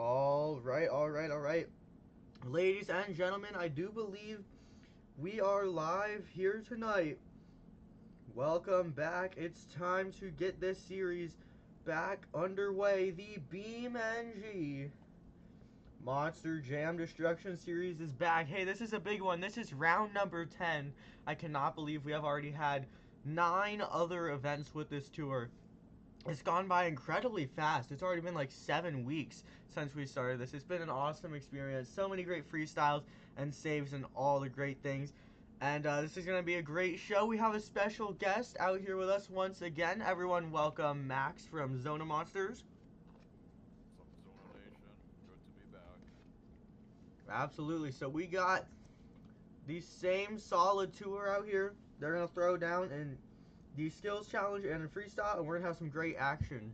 All right, all right, all right. Ladies and gentlemen, I do believe we are live here tonight. Welcome back. It's time to get this series back underway. The BeamNG Monster Jam Destruction series is back. Hey, this is a big one. This is round number 10. I cannot believe we have already had 9 other events with this tour. It's gone by incredibly fast. It's already been like 7 weeks since we started this. It's been an awesome experience. So many great freestyles and saves and all the great things. And this is going to be a great show. We have a special guest out here with us once again. Everyone welcome Max from Zona Monsters. What's up, Zona Nation? Good to be back. Absolutely. So we got the same solid tour out here. They're going to throw down in the skills challenge and a freestyle, and we're going to have some great action.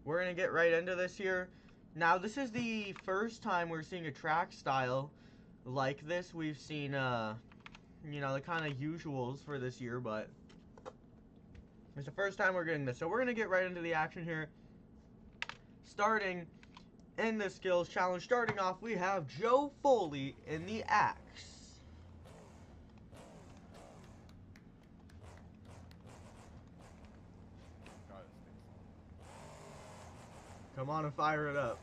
We're going to get right into this here. Now, this is the first time we're seeing a track style like this. We've seen, you know, the kind of usuals for this year, but it's the first time we're getting this. So we're going to get right into the action here. Starting in the skills challenge, starting off, we have Joe Foley in the axe. Come on and fire it up.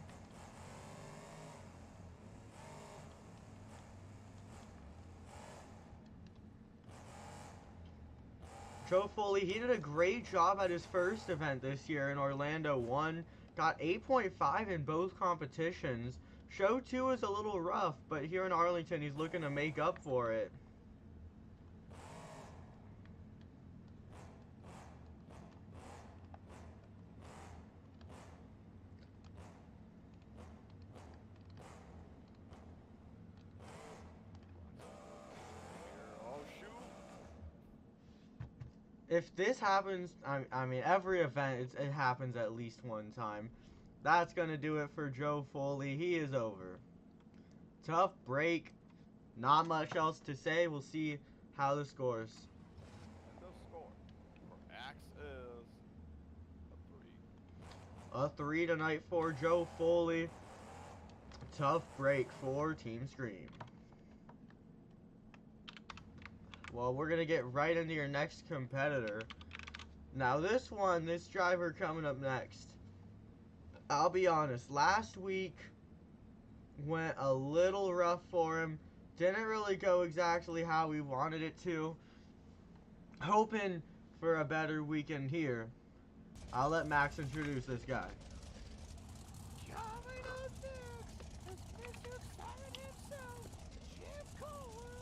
Joe Foley, he did a great job at his first event this year in Orlando. Won, got 8.5 in both competitions. Show 2 is a little rough, but here in Arlington, he's looking to make up for it. If this happens, I mean, every event, it happens at least one time. That's going to do it for Joe Foley. He is over. Tough break. Not much else to say. We'll see how this scores. And the score for Axe is a 3. A 3 tonight for Joe Foley. Tough break for Team Scream. Well, we're going to get right into your next competitor. Now this driver coming up next. I'll be honest, last week went a little rough for him. Didn't really go exactly how we wanted it to. Hoping for a better weekend here. I'll let Max introduce this guy. Coming up next is Mr. Excited himself, Jim Kohler,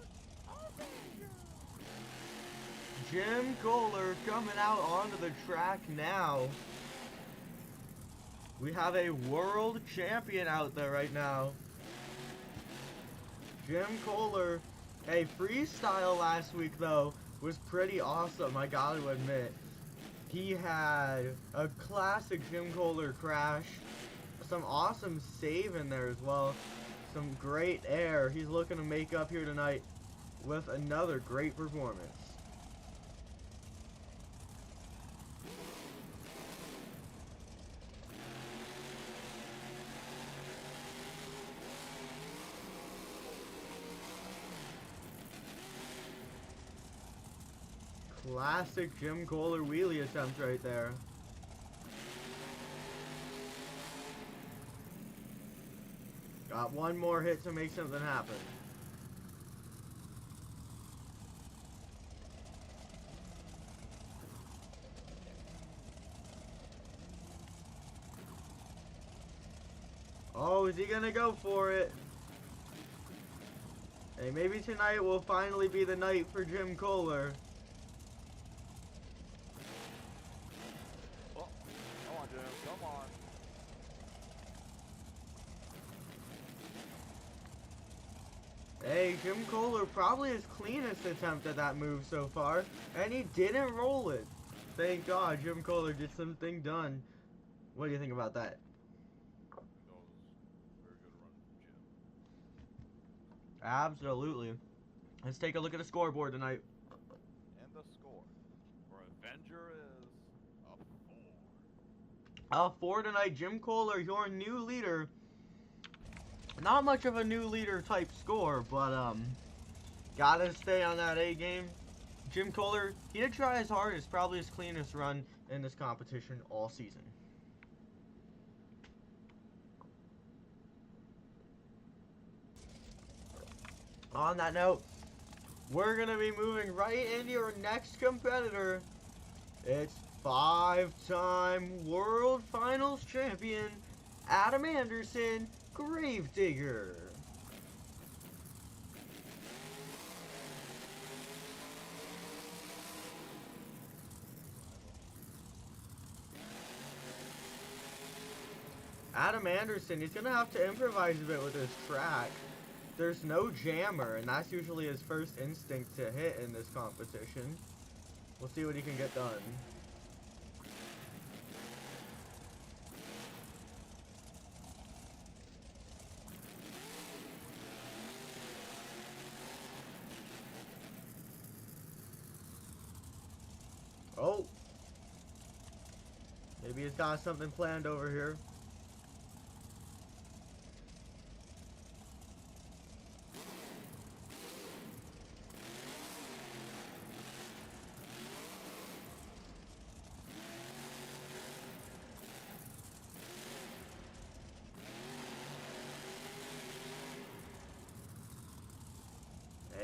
Avenger. Jim Kohler coming out onto the track now. We have a world champion out there right now. Jim Kohler, a freestyle last week though was pretty awesome, I gotta admit. He had a classic Jim Kohler crash, some awesome save in there as well, some great air. He's looking to make up here tonight with another great performance. Classic Jim Kohler wheelie attempt right there. Got one more hit to make something happen. Oh, is he gonna go for it? Hey, maybe tonight will finally be the night for Jim Kohler. Oh, come on, Jim, come on. Hey, Jim Kohler probably his cleanest attempt at that move so far, and he didn't roll it. Thank God Jim Kohler did something done. What do you think about that? That was a very good run, Jim. Absolutely. Let's take a look at the scoreboard tonight. And the score for Avenger is a 4. 4 tonight, Jim Kohler, your new leader. Not much of a new leader type score, but gotta stay on that A game. Jim Kohler, he did try his hardest, probably his cleanest run in this competition all season. On that note, we're gonna be moving right into your next competitor. It's 5-time World Finals champion, Adam Anderson, Gravedigger. Adam Anderson, he's gonna have to improvise a bit with his track. There's no jammer, and that's usually his first instinct to hit in this competition. We'll see what he can get done. Oh! Maybe he's got something planned over here.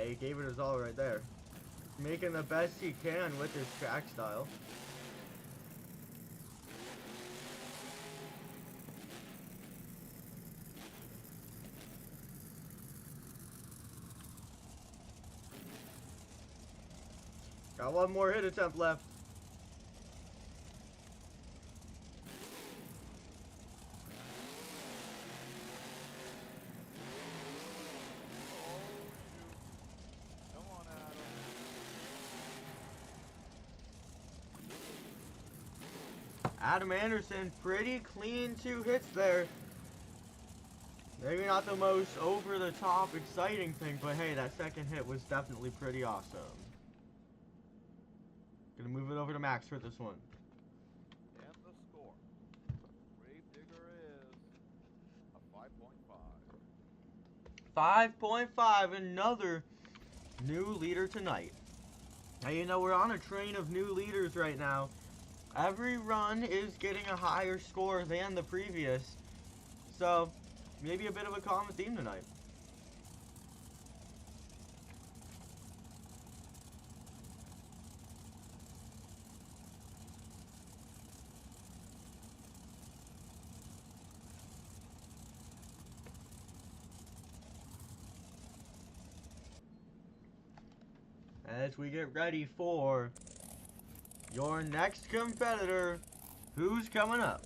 He gave it his all right there. Making the best he can with his track style. Got one more hit attempt left. Adam Anderson, pretty clean 2 hits there. Maybe not the most over-the-top exciting thing, but hey, that second hit was definitely pretty awesome. Gonna move it over to Max for this one. And the score. Gravedigger is a 5.5. 5.5, another new leader tonight. Now, you know, we're on a train of new leaders right now. Every run is getting a higher score than the previous. So, maybe a bit of a common theme tonight. As we get ready for your next competitor, who's coming up?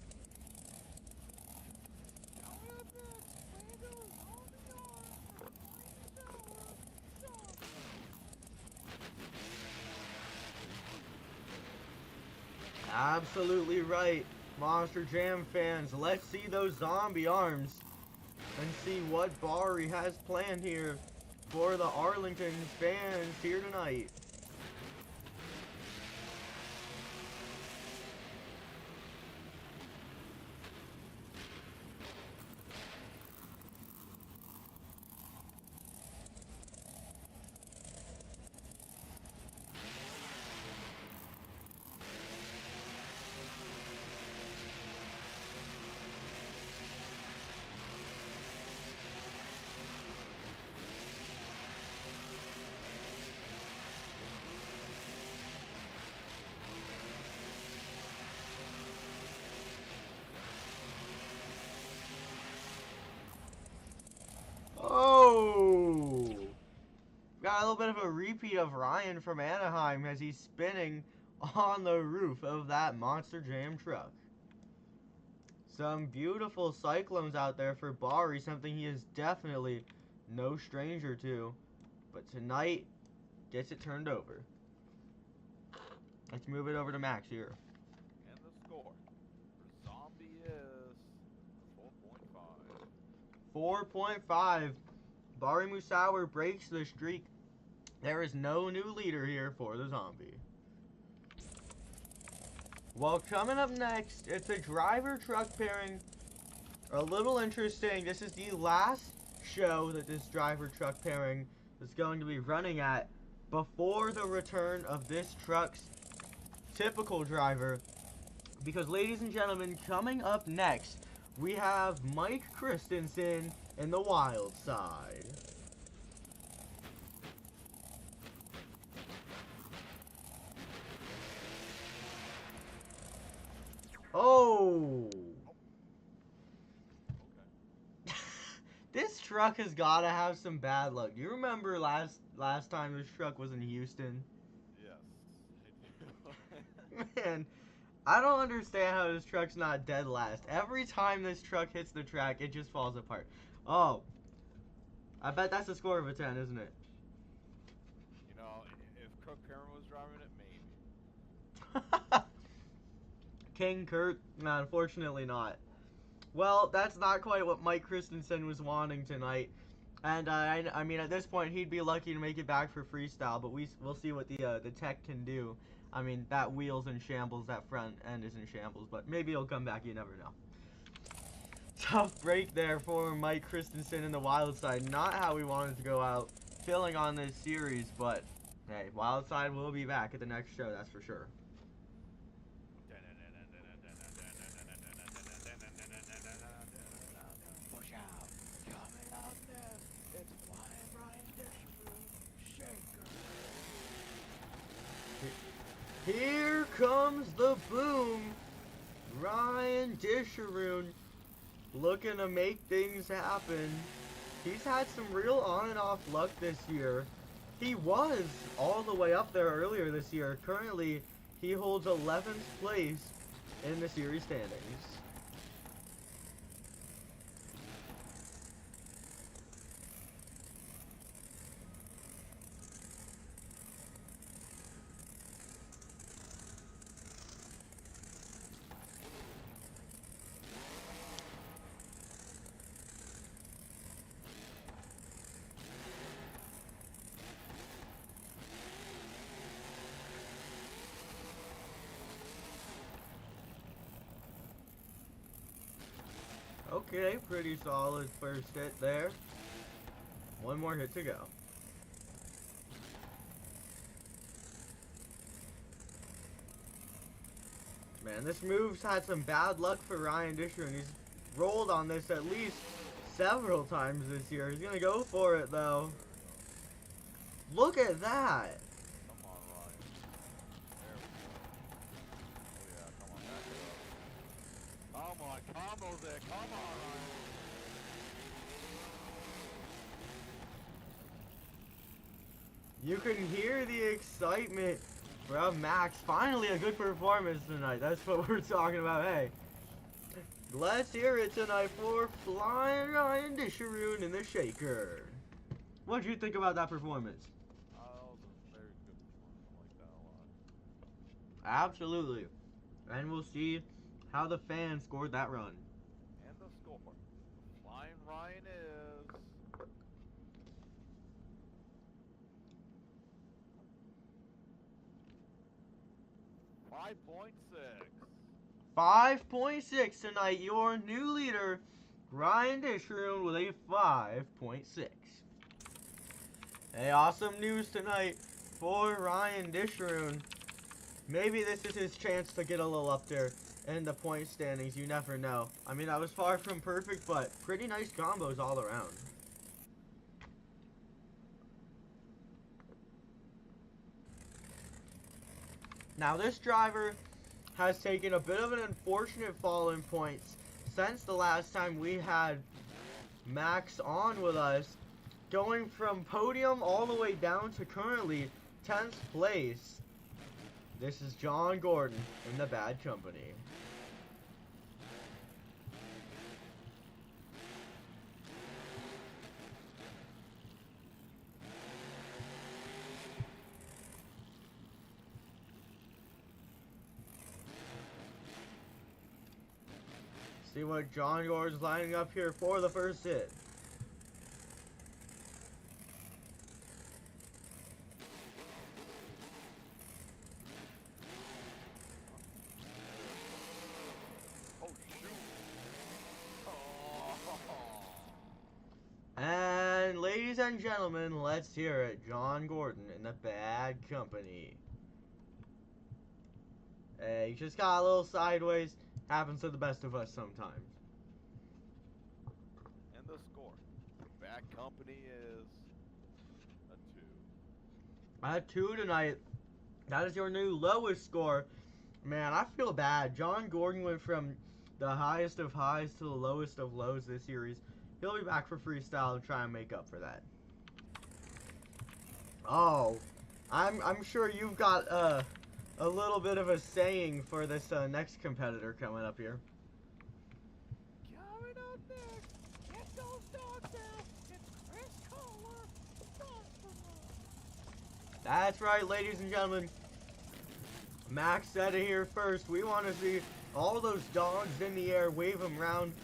Absolutely right, Monster Jam fans. Let's see those zombie arms and see what Bari has planned here for the Arlington fans here tonight. Oh! Got a little bit of a repeat of Ryan from Anaheim as he's spinning on the roof of that Monster Jam truck. Some beautiful cyclones out there for Bari, something he is definitely no stranger to. But tonight, gets it turned over. Let's move it over to Max here. And the score for Zombie is 4.5. 4.5. Bari Musauer breaks the streak. There is no new leader here for the Zombie. Well, coming up next, it's a driver truck pairing. A little interesting. This is the last show that this driver truck pairing is going to be running at before the return of this truck's typical driver. Because, ladies and gentlemen, coming up next, we have Mike Christensen in the Wild Side. Oh! Okay. This truck has got to have some bad luck. Do you remember last time this truck was in Houston? Yes, I do. Man, I don't understand how this truck's not dead last. Every time this truck hits the track, it just falls apart. Oh, I bet that's a score of a 10, isn't it? You know, if Cook Cameron was driving it, maybe. King Kurt? No, unfortunately not. Well, that's not quite what Mike Christensen was wanting tonight. And I mean, at this point, he'd be lucky to make it back for freestyle. But we'll see what the tech can do. I mean, that wheel's in shambles, that front end is in shambles. But maybe he'll come back. You never know. Tough break there for Mike Christensen in the Wild Side. Not how we wanted to go out filling on this series, but hey, Wild Side will be back at the next show. That's for sure. Push out. Coming out there. It's Flying Ryan Disheroo. Shaker. Here comes the boom. Ryan Disharoon looking to make things happen. He's had some real on and off luck this year. He was all the way up there earlier this year. Currently, he holds 11th place in the series standings. Okay, pretty solid first hit there. One more hit to go. Man, this move's had some bad luck for Ryan Disher, and he's rolled on this at least several times this year. He's gonna go for it though. Look at that! Come on, Ryan. There we go. Oh, yeah, come on, back it up. Come on, combo there. Come on, Ryan. You can hear the excitement from Max. Finally a good performance tonight. That's what we're talking about. Hey, let's hear it tonight for Flying Ryan Disharoon in the Shaker. What did you think about that performance? That was a very good performance. I like that a lot. Absolutely. And we'll see how the fans scored that run. And the score. Flying Ryan is 5.6 tonight. Your new leader, Ryan Disharoon, with a 5.6. Hey, awesome news tonight for Ryan Disharoon. Maybe this is his chance to get a little up there in the point standings. You never know. I mean, that was far from perfect, but pretty nice combos all around. Now, this driver has taken a bit of an unfortunate fall in points since the last time we had Max on with us, going from podium all the way down to currently 10th place. This is John Gordon in the Bad Company. See what John Gordon's lining up here for the first hit. ladies and gentlemen, let's hear it. John Gordon in the Bad Company. Hey, you just got a little sideways. Happens to the best of us sometimes. And the score. Bad Company is a 2. A 2 tonight. That is your new lowest score. Man, I feel bad. John Gordon went from the highest of highs to the lowest of lows this series. He'll be back for freestyle and try and make up for that. Oh, I'm sure you've got a little bit of a saying for this next competitor coming up here. Coming up next, get those dogs out. It's Chris Kohler, Dog for Love. That's right, ladies and gentlemen. Max said it here first. We want to see all those dogs in the air, wave them around.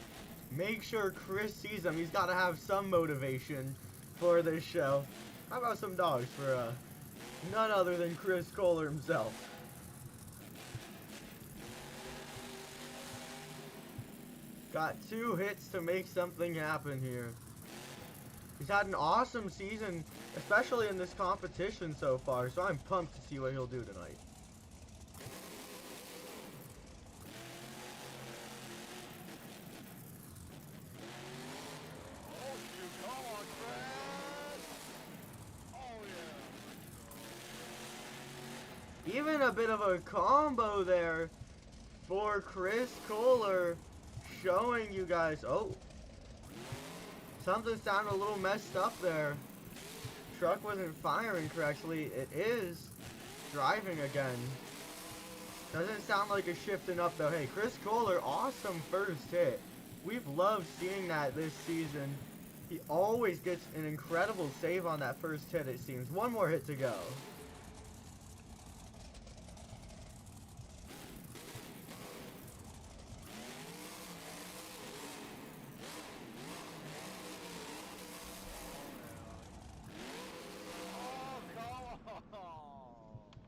Make sure Chris sees them. He's got to have some motivation for this show. How about some dogs for none other than Chris Kohler himself? Got 2 hits to make something happen here. He's had an awesome season, especially in this competition so far, so I'm pumped to see what he'll do tonight. Oh, shoot. Come on, Chris. Oh, yeah. Even a bit of a combo there for Chris Kohler, showing you guys. Oh, something sounded a little messed up there. Truck wasn't firing correctly. It is driving again. Doesn't sound like a shifting up though. Hey, Chris Kohler, awesome first hit. We've loved seeing that this season. He always gets an incredible save on that first hit, it seems. One more hit to go.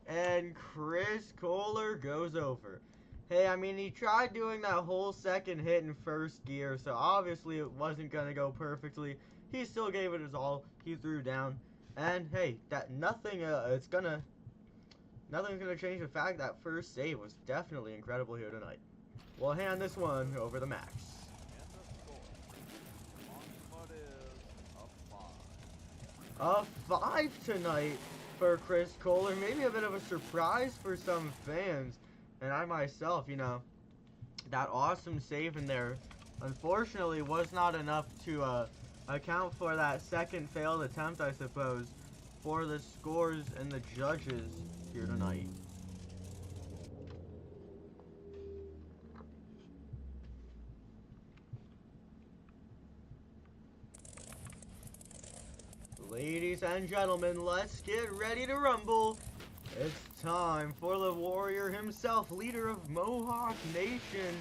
And Chris Kohler goes over. Hey, I mean, he tried doing that whole second hit in first gear, so obviously it wasn't going to go perfectly. He still gave it his all. He threw down. And hey, that nothing's gonna change the fact that first save was definitely incredible here tonight. We'll hand this one over to Max. And the score. Longspot is a 5. A 5 tonight for Chris Kohler. Maybe a bit of a surprise for some fans. And I myself, you know, that awesome save in there, unfortunately, was not enough to account for that second failed attempt, I suppose, for the scores and the judges here tonight. Ladies and gentlemen, let's get ready to rumble. It's time for the warrior himself, leader of Mohawk Nation.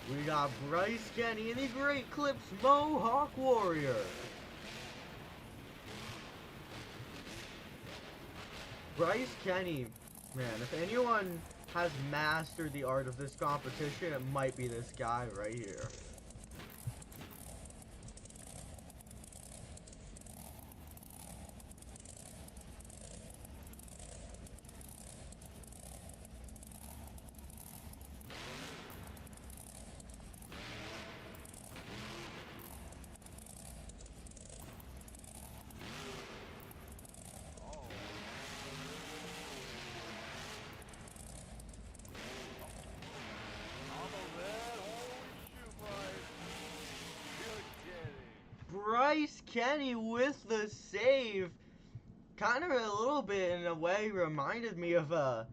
We got Bryce Kenny, the Great Clips Mohawk Warrior. Bryce Kenny, man, if anyone has mastered the art of this competition, it might be this guy right here. Bryce Kenny with the save. Kind of a little bit, in a way, reminded me of a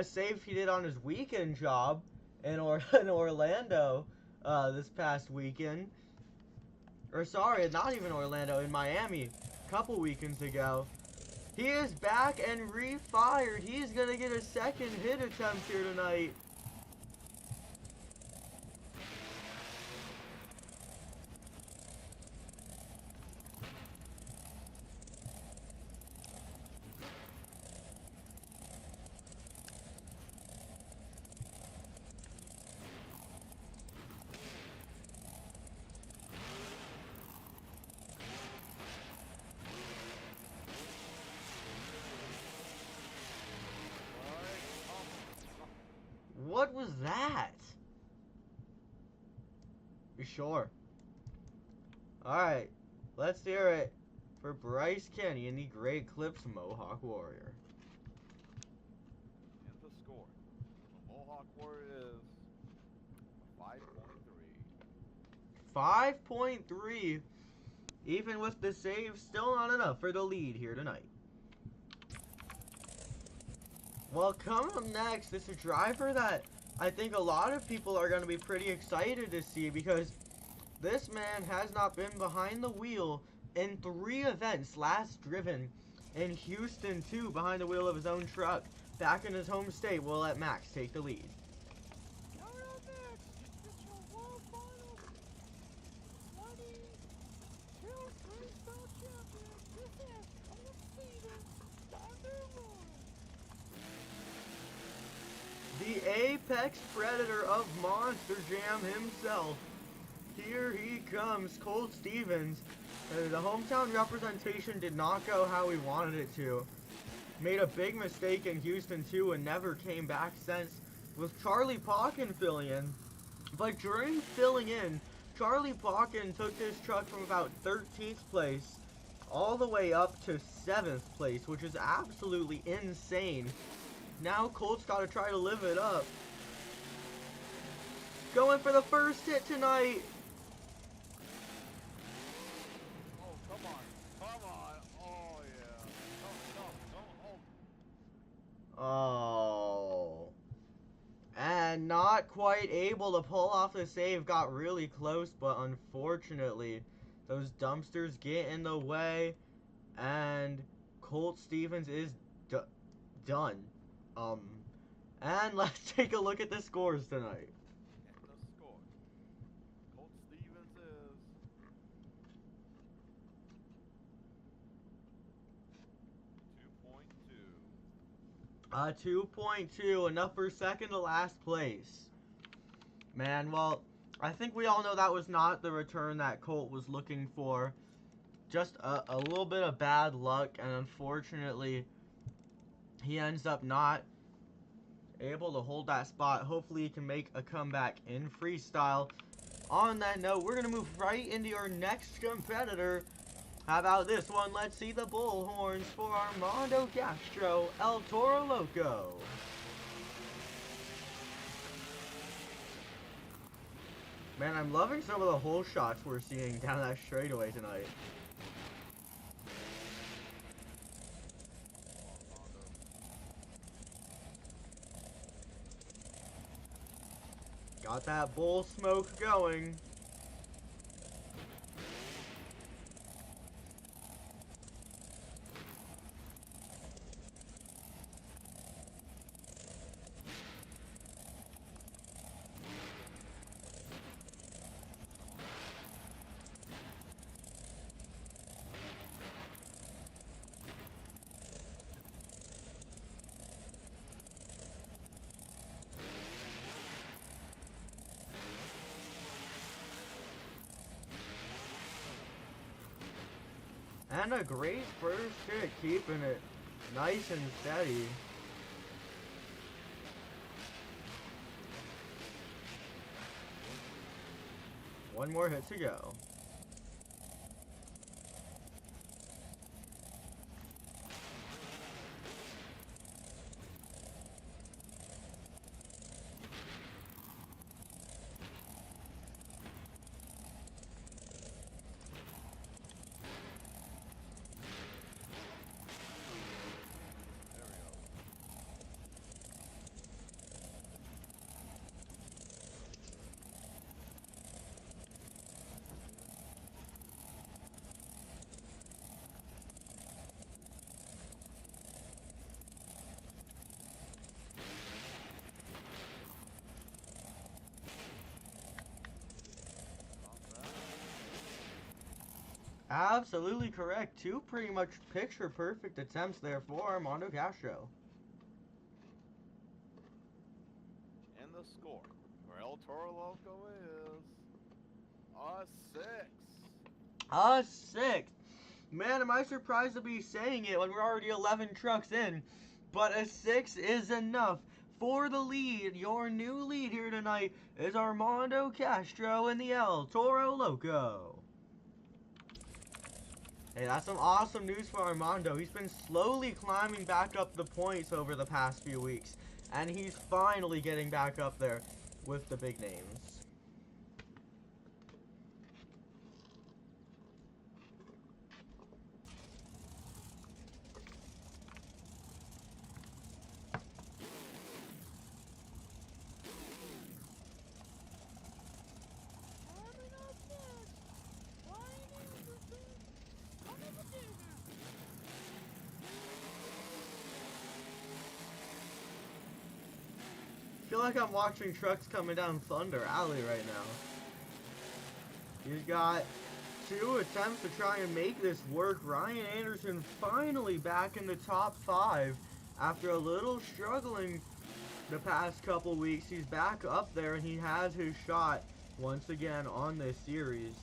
save he did on his weekend job in Orlando this past weekend. Or sorry, not even Orlando, in Miami a couple weekends ago. He is back and refired. He's going to get a second hit attempt here tonight. was that? You sure? Alright, let's hear it for Bryce Kenny and the Great Clips Mohawk Warrior. And the score. The Mohawk Warrior is 5.3. 5.3. Even with the save, still not enough for the lead here tonight. Well, coming up next is a driver that I think a lot of people are going to be pretty excited to see, because this man has not been behind the wheel in 3 events, last driven in Houston too, behind the wheel of his own truck. Back in his home state, we'll let Max take the lead. Coming up next, it's your World Finals 22 Freestyle Champion. This is Colt Stevens, Thunder Roar. The apex predator of Monster Jam himself. Here he comes, Colt Stevens. The hometown representation did not go how we wanted it to. Made a big mistake in Houston too and never came back since, with Charlie Pauken filling in. But during filling in, Charlie Pauken took this truck from about 13th place all the way up to 7th place, which is absolutely insane. Now Colt's got to try to live it up. Going for the first hit tonight. Oh, come on. Come on. Oh, yeah. Don't. Oh. And not quite able to pull off the save. Got really close, but unfortunately, those dumpsters get in the way. And Colt Stevens is done. And let's take a look at the scores tonight. And the score. Colt Stevens is 2.2. 2.2, enough for second to last place. Man, well, I think we all know that was not the return that Colt was looking for. Just a little bit of bad luck, and unfortunately, he ends up not able to hold that spot. Hopefully he can make a comeback in freestyle. On that note, we're going to move right into our next competitor. How about this one? Let's see the bullhorns for Armando Castro, El Toro Loco. Man, I'm loving some of the hole shots we're seeing down that straightaway tonight. Got that bull smoke going. And a great first hit, keeping it nice and steady. One more hit to go. Absolutely correct. 2 pretty much picture-perfect attempts there for Armando Castro. And the score for El Toro Loco is a 6. A 6. Man, am I surprised to be saying it when we're already 11 trucks in. But a 6 is enough for the lead. Your new lead here tonight is Armando Castro in the El Toro Loco. Hey, that's some awesome news for Armando. He's been slowly climbing back up the points over the past few weeks, and he's finally getting back up there with the big names. Coming up next, Ryan Anderson, son of a digger. I feel like I'm watching trucks coming down Thunder Alley right now. He's got 2 attempts to try and make this work. Ryan Anderson finally back in the top 5 after a little struggling the past couple weeks. He's back up there and he has his shot once again on this series.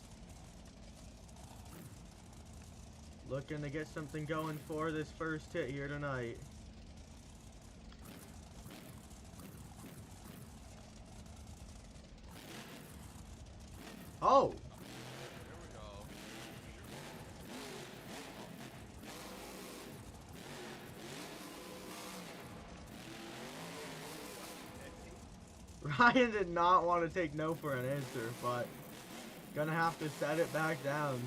Looking to get something going for this first hit here tonight. Oh! Here we go. Ryan did not want to take no for an answer, but gonna have to set it back down.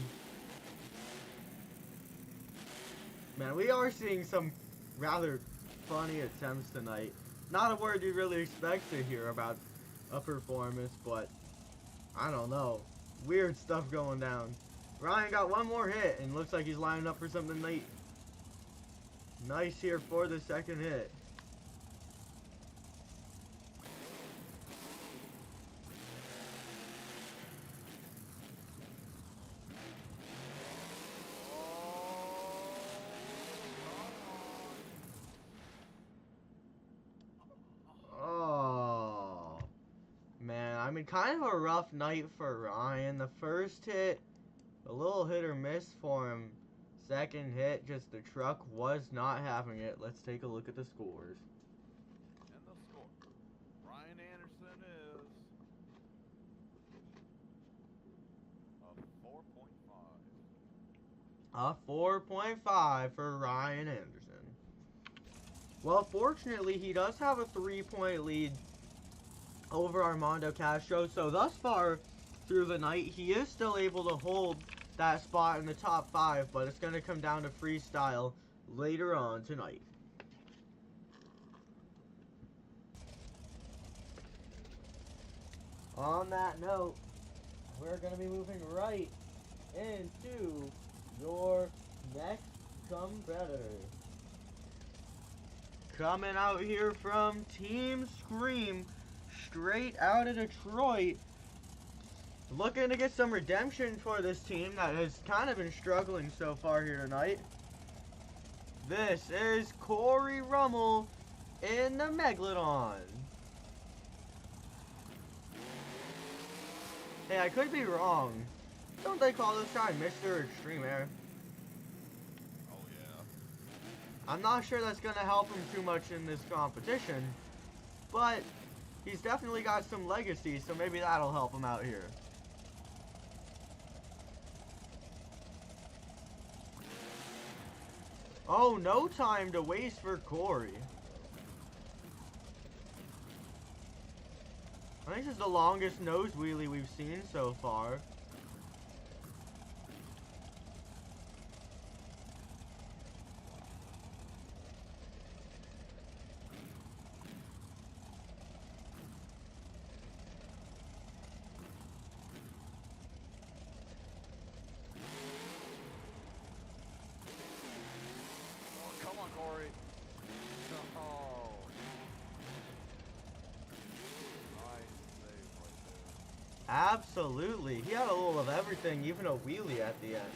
Man, we are seeing some rather funny attempts tonight. Not a word you really expect to hear about a performance, but I don't know. Weird stuff going down. Ryan got one more hit and looks like he's lining up for something nice here for the second hit. Oh, man, I mean, kind of a rough night for Ryan. The first hit, a little hit or miss for him. Second hit, just the truck was not having it. Let's take a look at the scores. And the score. Ryan Anderson is a 4.5. A 4.5 for Ryan Anderson. Well, fortunately, he does have a 3-point lead over Armando Castro. So thus far through the night, he is still able to hold that spot in the top 5, but it's going to come down to freestyle later on tonight. On that note, we're going to be moving right into your next competitor. Coming out here from Team Scream, straight out of Detroit. Looking to get some redemption for this team that has kind of been struggling so far here tonight. This is Corey Rummel in the Megalodon. Hey, I could be wrong. Don't they call this guy Mr. Extreme Air? Oh, yeah. I'm not sure that's going to help him too much in this competition, but he's definitely got some legacy, so maybe that'll help him out here. Oh, no time to waste for Corey. I think this is the longest nose wheelie we've seen so far. Oh, come on, Corey. Oh. Nice save right there. Absolutely. He had a little of everything, even a wheelie at the end.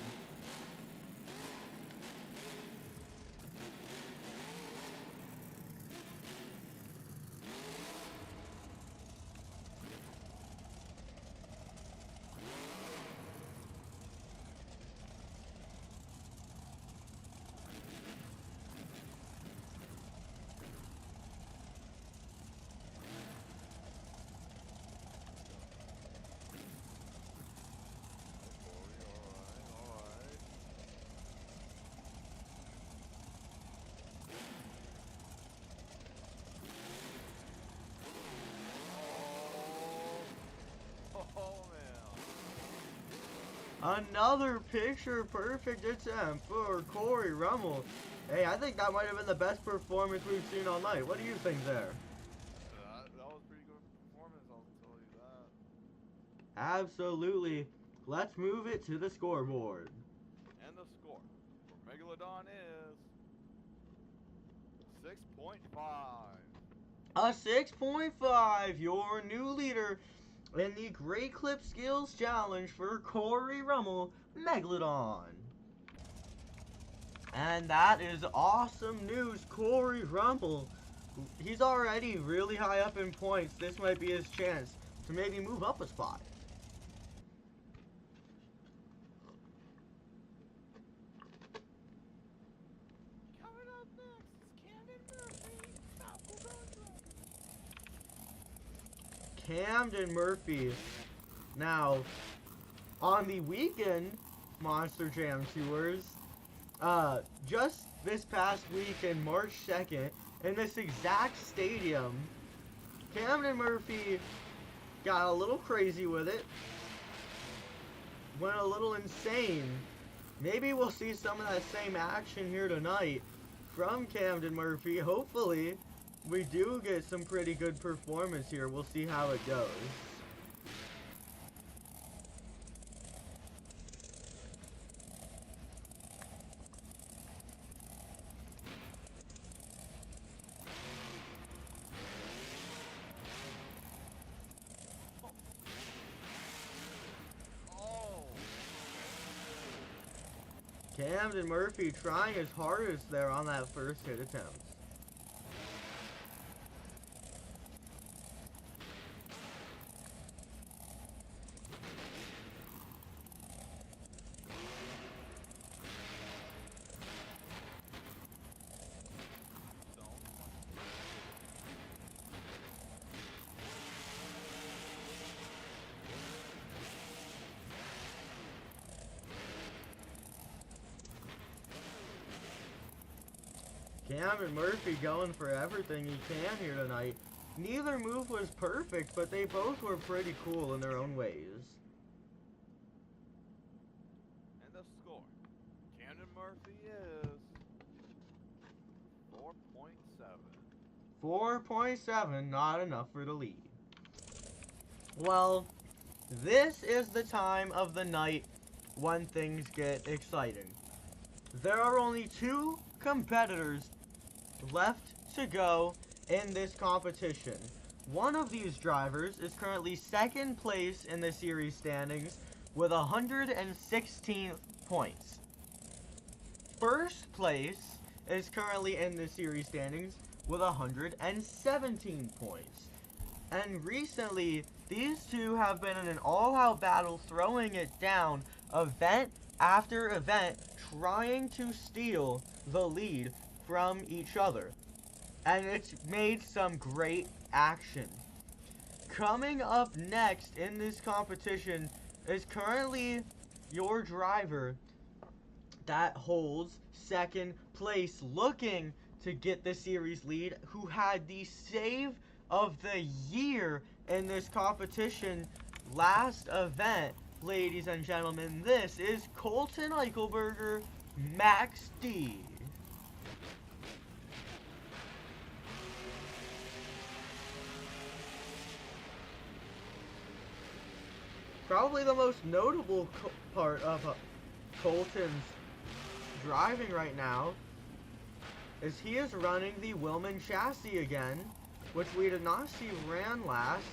Another picture perfect attempt for Corey Rummel. Hey, I think that might have been the best performance we've seen all night. What do you think there? That was pretty good performance, I'll tell you that. Absolutely. Let's move it to the scoreboard. And the score for Megalodon is 6.5. A 6.5, your new leader in the Great Clip Skills Challenge for Corey Rummel, Megalodon. And that is awesome news. Corey Rummel, he's already really high up in points. This might be his chance to maybe move up a spot. Coming up next is Camden Murphy, Battleground Dragon. Camden Murphy. Now, on the weekend Monster Jam tours, just this past weekend, March 2nd, in this exact stadium, Camden Murphy got a little crazy with it, went a little insane. Maybe we'll see some of that same action here tonight from Camden Murphy. Hopefully, we do get some pretty good performance here. We'll see how it goes. Camden Murphy trying his hardest there on that first hit attempt. Camden Murphy going for everything he can here tonight. Neither move was perfect, but they both were pretty cool in their own ways. And the score. Camden Murphy is 4.7. 4.7, not enough for the lead. Well, this is the time of the night when things get exciting. There are only 2 competitors left to go in this competition. One of these drivers is currently second place in the series standings with 116 points. First place is currently in the series standings with 117 points. And recently, these two have been in an all-out battle, throwing it down event after event, trying to steal the lead from each other. And it's made some great action. Coming up next in this competition is currently your driver that holds second place, looking to get the series lead, who had the save of the year in this competition last event. Ladies and gentlemen, this is Colton Eichelberger, Max D. Probably the most notable part of Colton's driving right now is he is running the Willman chassis again, which we did not see ran last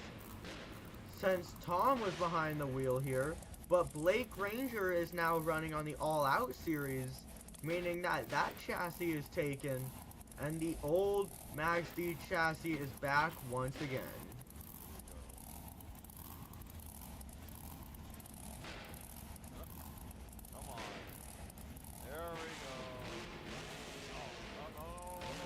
since Tom was behind the wheel here. But Blake Granger is now running on the All Out series, meaning that that chassis is taken and the old Max D chassis is back once again. Come on. There we go. Oh,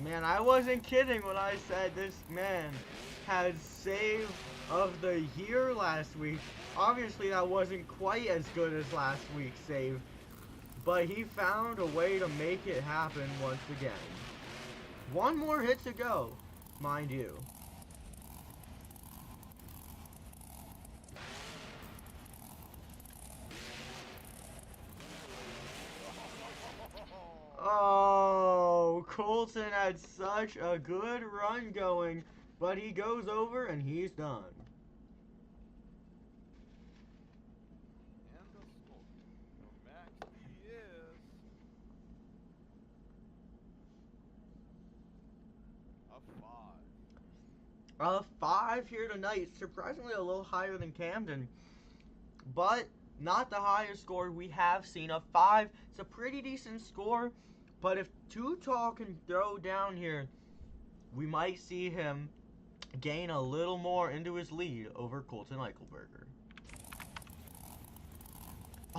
Man, I wasn't kidding when I said this man has saved of the year last week. Obviously, that wasn't quite as good as last week's save, but he found a way to make it happen once again. One more hit to go, mind you. Oh, Colton had such a good run going, but he goes over and he's done. And the score for Max D is a 5. A 5 here tonight, surprisingly a little higher than Camden, but not the highest score we have seen. A 5, it's a pretty decent score, but if Too Tall can throw down here, we might see him gain a little more into his lead over Colton Eichelberger.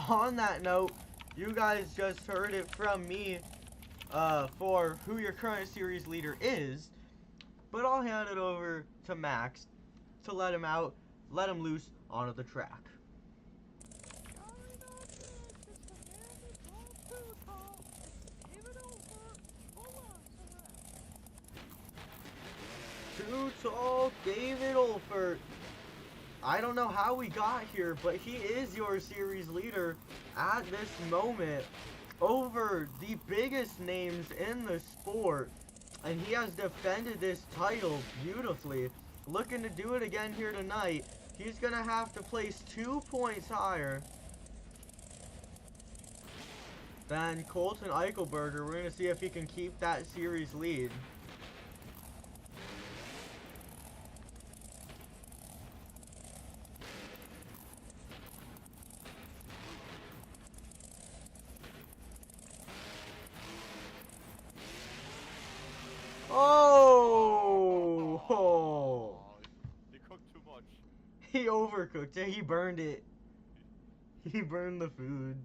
On that note, you guys just heard it from me for who your current series leader is, but I'll hand it over to Max to let him out, let him loose onto the track. Starting off next, it's the man they call Too Tall. Give it over. Full on Too Tall David Olfert. I don't know how we got here, but he is your series leader at this moment over the biggest names in the sport. And he has defended this title beautifully. Looking to do it again here tonight. He's going to have to place 2 points higher than Colton Eichelberger. We're going to see if he can keep that series lead. Oh! He cooked too much. He overcooked it. He burned it. He burned the food.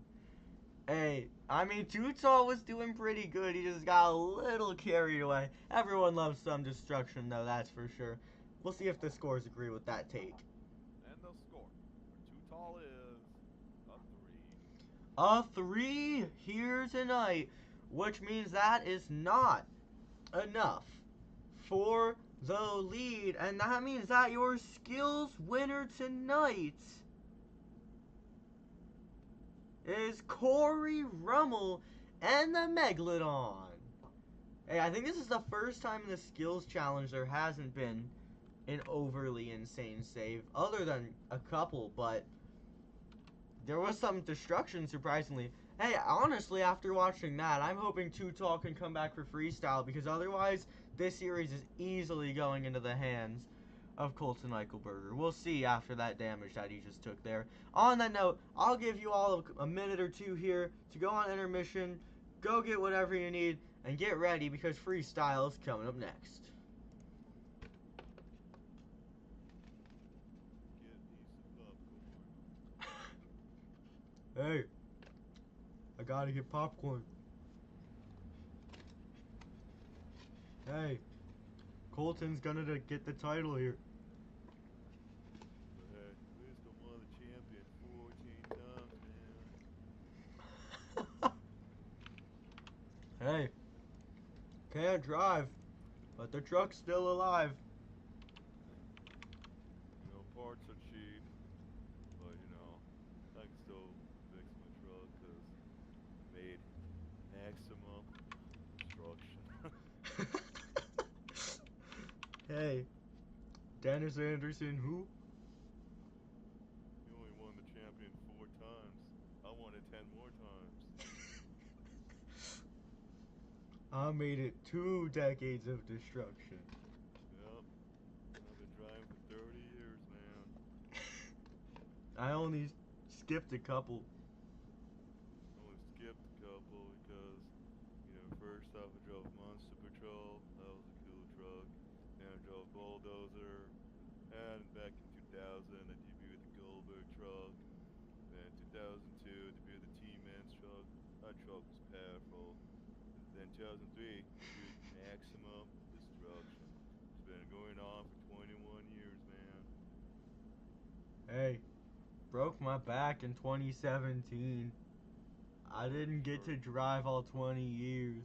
Hey, I mean, Too Tall was doing pretty good. He just got a little carried away. Everyone loves some destruction, though, that's for sure. We'll see if the scores agree with that take. And the score for Too Tall is a 3. A 3 here tonight, which means that is not enough for the lead. And that means that your skills winner tonight is Corey Rummel and the Megalodon. Hey, I think this is the first time in the skills challenge there hasn't been an overly insane save, other than a couple, but there was some destruction, surprisingly. Hey, honestly, after watching that, I'm hoping Too Tall can come back for freestyle, because otherwise, this series is easily going into the hands of Colton Eichelberger. We'll see after that damage that he just took there. On that note, I'll give you all a minute or two here to go on intermission, go get whatever you need, and get ready, because freestyle is coming up next. Get me some popcorn. Hey, I gotta get popcorn. Hey, Colton's gonna get the title here. But hey, at least I won the champion 14 times, man. Hey, can't drive, but the truck's still alive. You know, parts are cheap, but you know, I can still fix my truck because I made maximum destruction. Hey, Dennis Anderson, who? You only won the champion 4 times. I won it 10 more times. I made it 2 decades of destruction. Yep. I've been driving for 30 years, man. I only skipped a couple. I only skipped a couple because, you know, first off I drove Monster Patrol. That was a cool truck. Then I drove Bulldozer. And back in 2000 I debuted the Goldberg truck. Then in 2002 I debuted the T-Man's truck. That truck was powerful. Then 2003 debuted Maximum Destruction. It's been going on for 21 years, man. broke my back in 2017. I didn't get to drive all 20 years.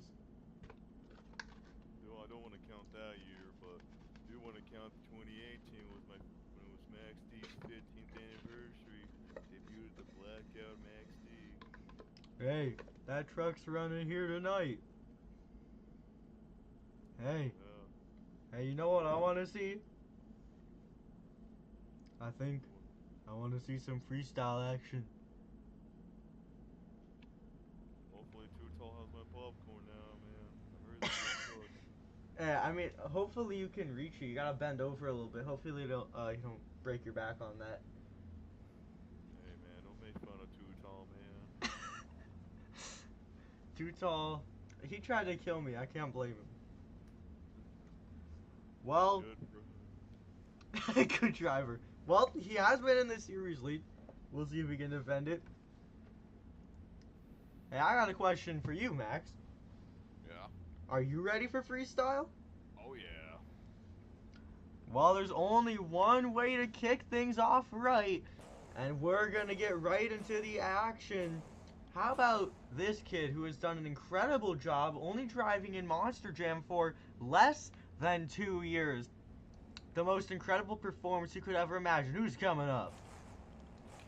Well, I don't want to count that year, but I do want to count 2018 was when it was Max D's 15th anniversary. Debuted the Blackout Max D. Hey, that truck's running here tonight. Hey, hey, you know what I want to see? I think I want to see some freestyle action. Hopefully Too Tall has my popcorn now, man. I heard it's getting cooked. Yeah, I mean, hopefully you can reach it. You gotta bend over a little bit. Hopefully you don't break your back on that. Hey, man, don't make fun of Too Tall, man. Too Tall. He tried to kill me. I can't blame him. Well, good driver. Well, he has been in the series lead. We'll see if we can defend it. Hey, I got a question for you, Max. Yeah. Are you ready for freestyle? Oh, yeah. Well, there's only one way to kick things off right, and we're gonna get right into the action. How about this kid who has done an incredible job only driving in Monster Jam for less than 2 years? The most incredible performance you could ever imagine. Who's coming up?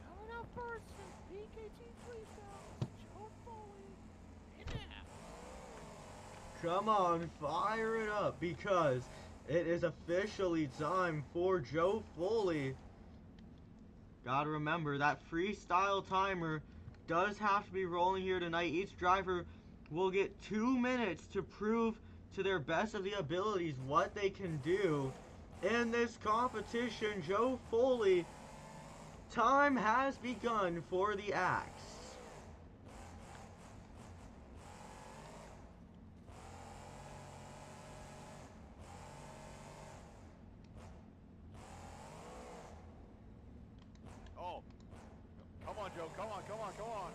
Coming up first is BeamNG Freestyle, Joe Foley, in there. Come on, fire it up, because it is officially time for Joe Foley. Gotta remember, that freestyle timer does have to be rolling here tonight. Each driver will get 2 minutes to prove to their best of the abilities what they can do in this competition. Joe Foley, time has begun for the axe. Oh. Come on, Joe. Come on, come on, come on.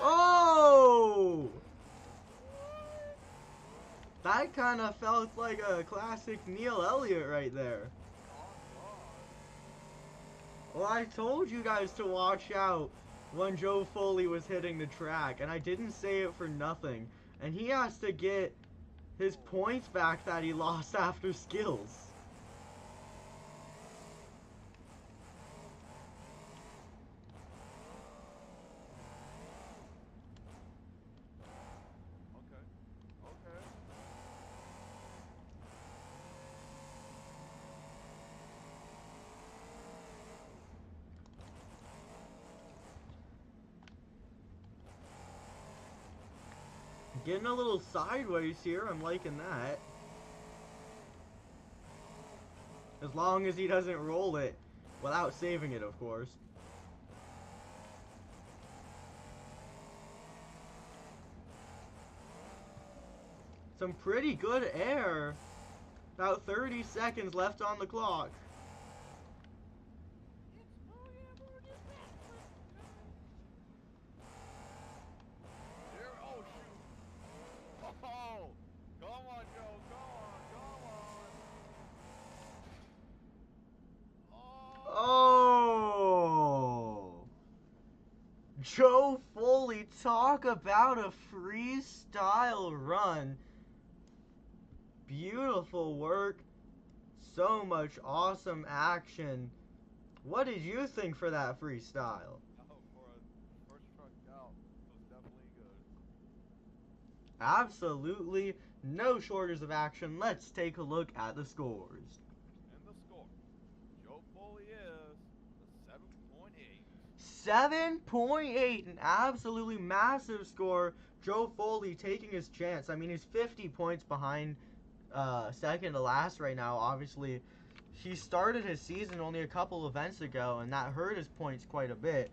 Oh! That kind of felt like a classic Neil Elliott right there. Well, I told you guys to watch out when Joe Foley was hitting the track, and I didn't say it for nothing. And he has to get his points back that he lost after skills. Getting a little sideways here, I'm liking that. As long as he doesn't roll it without saving it, of course. Some pretty good air. About 30 seconds left on the clock. Oh! Joe Foley, talk about a freestyle run. Beautiful work. So much awesome action. What did you think for that freestyle? Oh, for a first truck out, it was definitely good. Absolutely no shortage of action. Let's take a look at the scores. And the score, Joe Foley is a 7.8. 7.8, an absolutely massive score. Joe Foley taking his chance. I mean, he's 50 points behind second to last right now. Obviously, he started his season only a couple events ago, and that hurt his points quite a bit.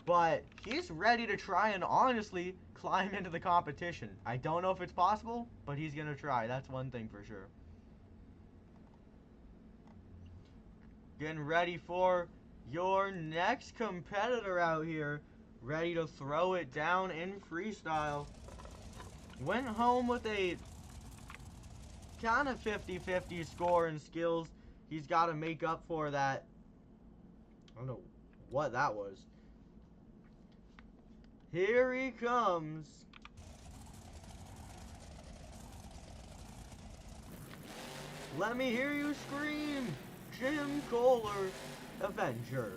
But he's ready to try and honestly climb into the competition. I don't know if it's possible, but he's going to try. That's one thing for sure. Getting ready for your next competitor out here. Ready to throw it down in freestyle. Went home with a kind of 50-50 score in skills. He's got to make up for that. I don't know what that was. Here he comes. Let me hear you scream, Jim Kohler, Avenger.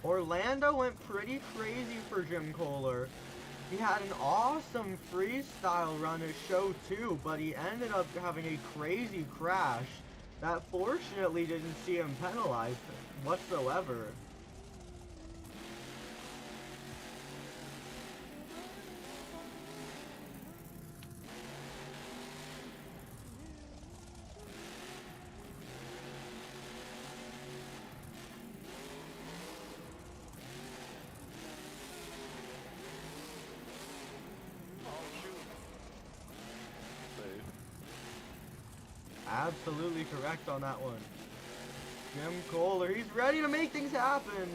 Orlando went pretty crazy for Jim Kohler. He had an awesome freestyle run at show 2, but he ended up having a crazy crash that fortunately didn't see him penalized whatsoever. Absolutely correct on that one. Jim Kohler, he's ready to make things happen.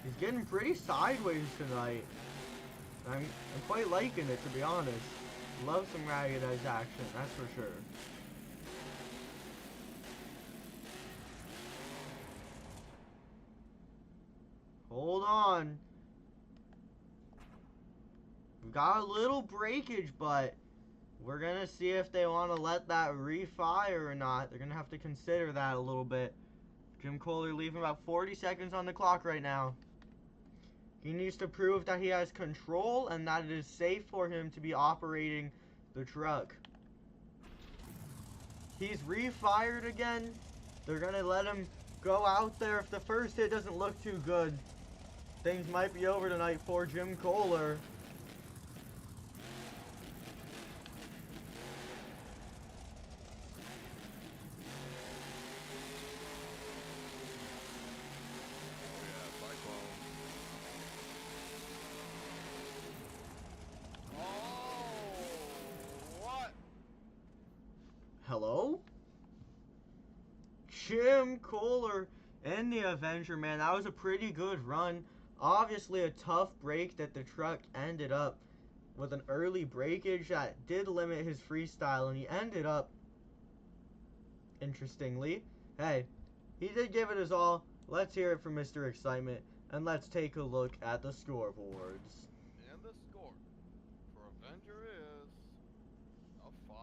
He's getting pretty sideways tonight. I'm quite liking it, to be honest. Love some Ragged Edge action, that's for sure. Hold on. We've got a little breakage, but we're going to see if they want to let that refire or not. They're going to have to consider that a little bit. Jim Kohler leaving about 40 seconds on the clock right now. He needs to prove that he has control and that it is safe for him to be operating the truck. He's refired again. They're going to let him go out there. If the first hit doesn't look too good, things might be over tonight for Jim Kohler. Hello? Jim Kohler and the Avenger, man. That was a pretty good run. Obviously a tough break that the truck ended up with an early breakage that did limit his freestyle, and he ended up, interestingly, hey, he did give it his all. Let's hear it from Mr. Excitement, and let's take a look at the scoreboards. And the score for Avenger is a 5.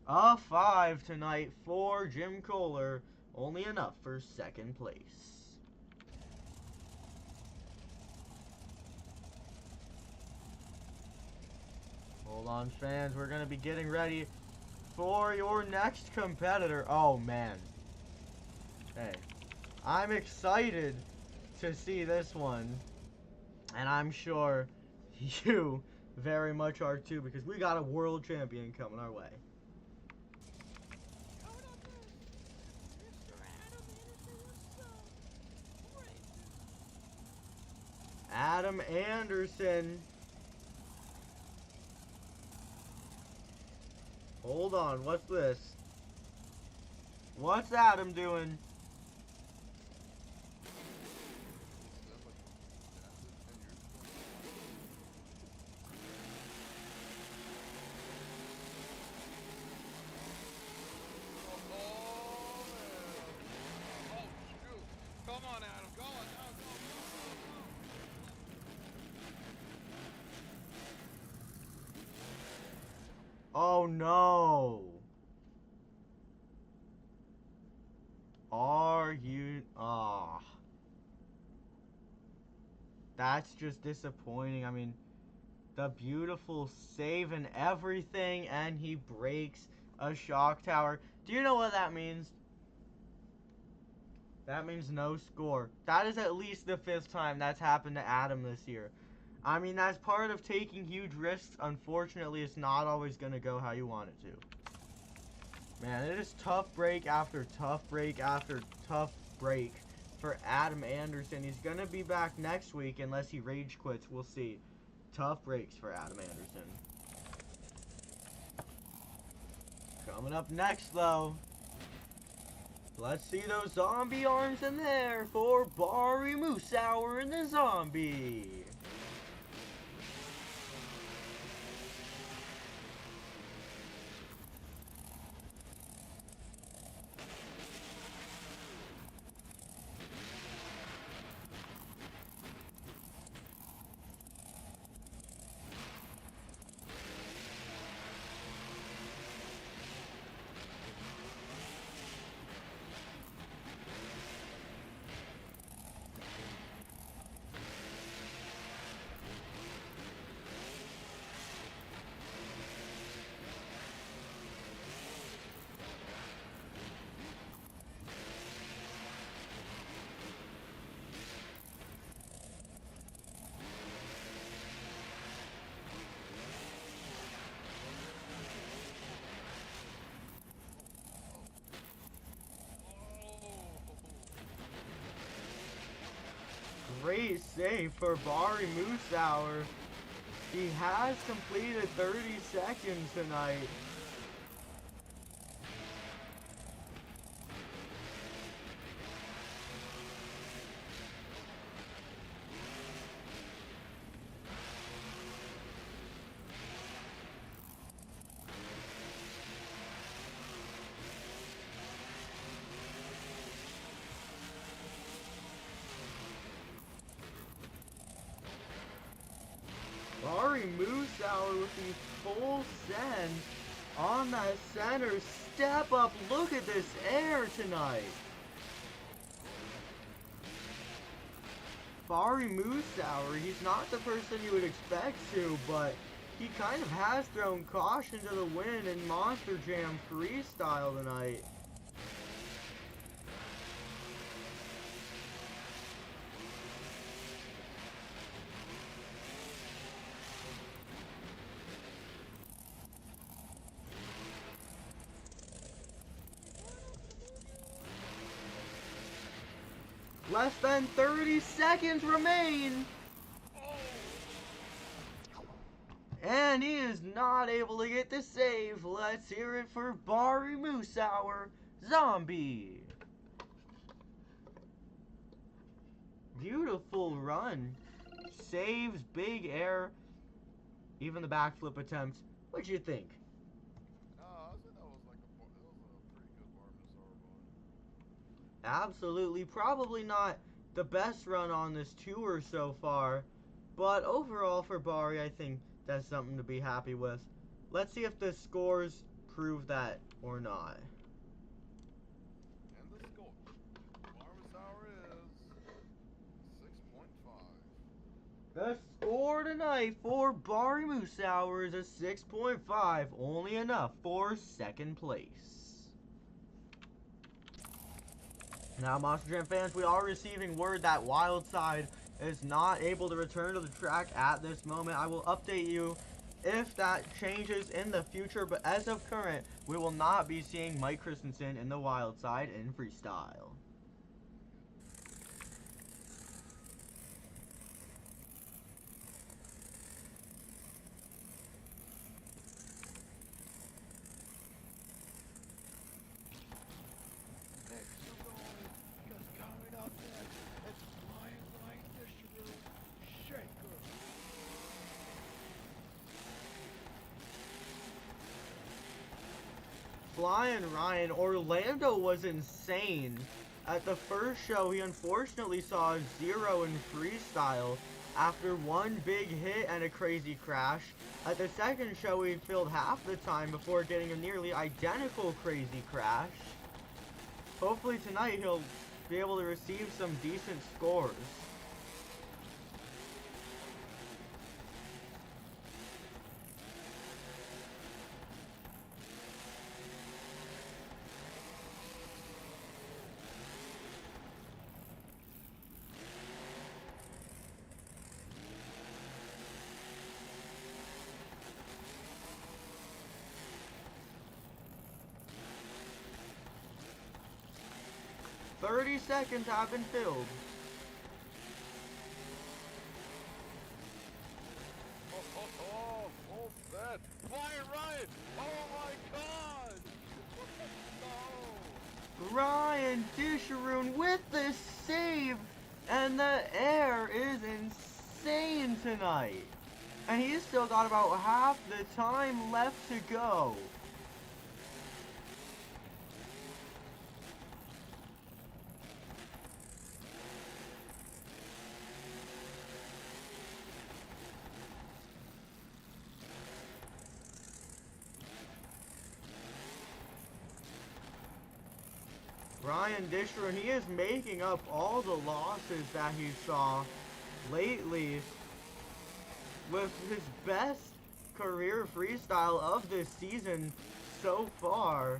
A 5 tonight for Jim Kohler, only enough for second place. Hold on, fans, we're going to be getting ready for your next competitor. Oh, man. Hey, I'm excited to see this one, and I'm sure you very much are too, because we got a world champion coming our way. Adam Anderson. Hold on, what's this? What's Adam doing? Come on, Adam. Go on. Go. Oh no. Are you... That's just disappointing. I mean, the beautiful save and everything, and he breaks a shock tower. Do you know what that means? That means no score. That is at least the 5th time that's happened to Adam this year. I mean, that's part of taking huge risks. Unfortunately, it's not always going to go how you want it to. Man, it is tough break after tough break after tough break for Adam Anderson. He's going to be back next week unless he rage quits. We'll see. Tough breaks for Adam Anderson. Coming up next, though, Let's see those zombie arms in there for Bari Moosauer and the zombie. Great save for Bari Moosauer. He has completed 30 seconds tonight. Bari Moosauer with the full send on that center step up. Look at this air tonight. Bari Moosauer, he's not the person you would expect to, but he kind of has thrown caution to the wind in Monster Jam freestyle tonight. Less than 30 seconds remain. And he is not able to get the save. Let's hear it for Bari Moosauer, zombie. Beautiful run. Saves, big air. Even the backflip attempts. What'd you think? I said that was pretty good bar Miss Absolutely. Probably not the best run on this tour so far. But overall for Bari, I think that's something to be happy with. Let's see if the scores prove that or not. And the score. Bar Miss Hour is 6.5. The score tonight for Bari Moosauer is a 6.5, only enough for second place. Now, Monster Jam fans, we are receiving word that Wildside is not able to return to the track at this moment. I will update you if that changes in the future, but as of current, we will not be seeing Mike Christensen in the Wildside in freestyle. Just coming up next, it's Flying Ryan Fisher, Shaker. Flying Ryan, Orlando was insane. At the first show, he unfortunately saw a 0 in freestyle after one big hit and a crazy crash. At the second show, he filled half the time before getting a nearly identical crazy crash. Hopefully tonight he'll be able to receive some decent scores. "30 seconds have been filled." Oh, that. Flying Ryan. Oh my God. No. Ryan Ryan Disharoon with the save, and the air is insane tonight. And he's still got about half the time left to go. Ryan Disharoon, he is making up all the losses that he saw lately with his best career freestyle of this season so far.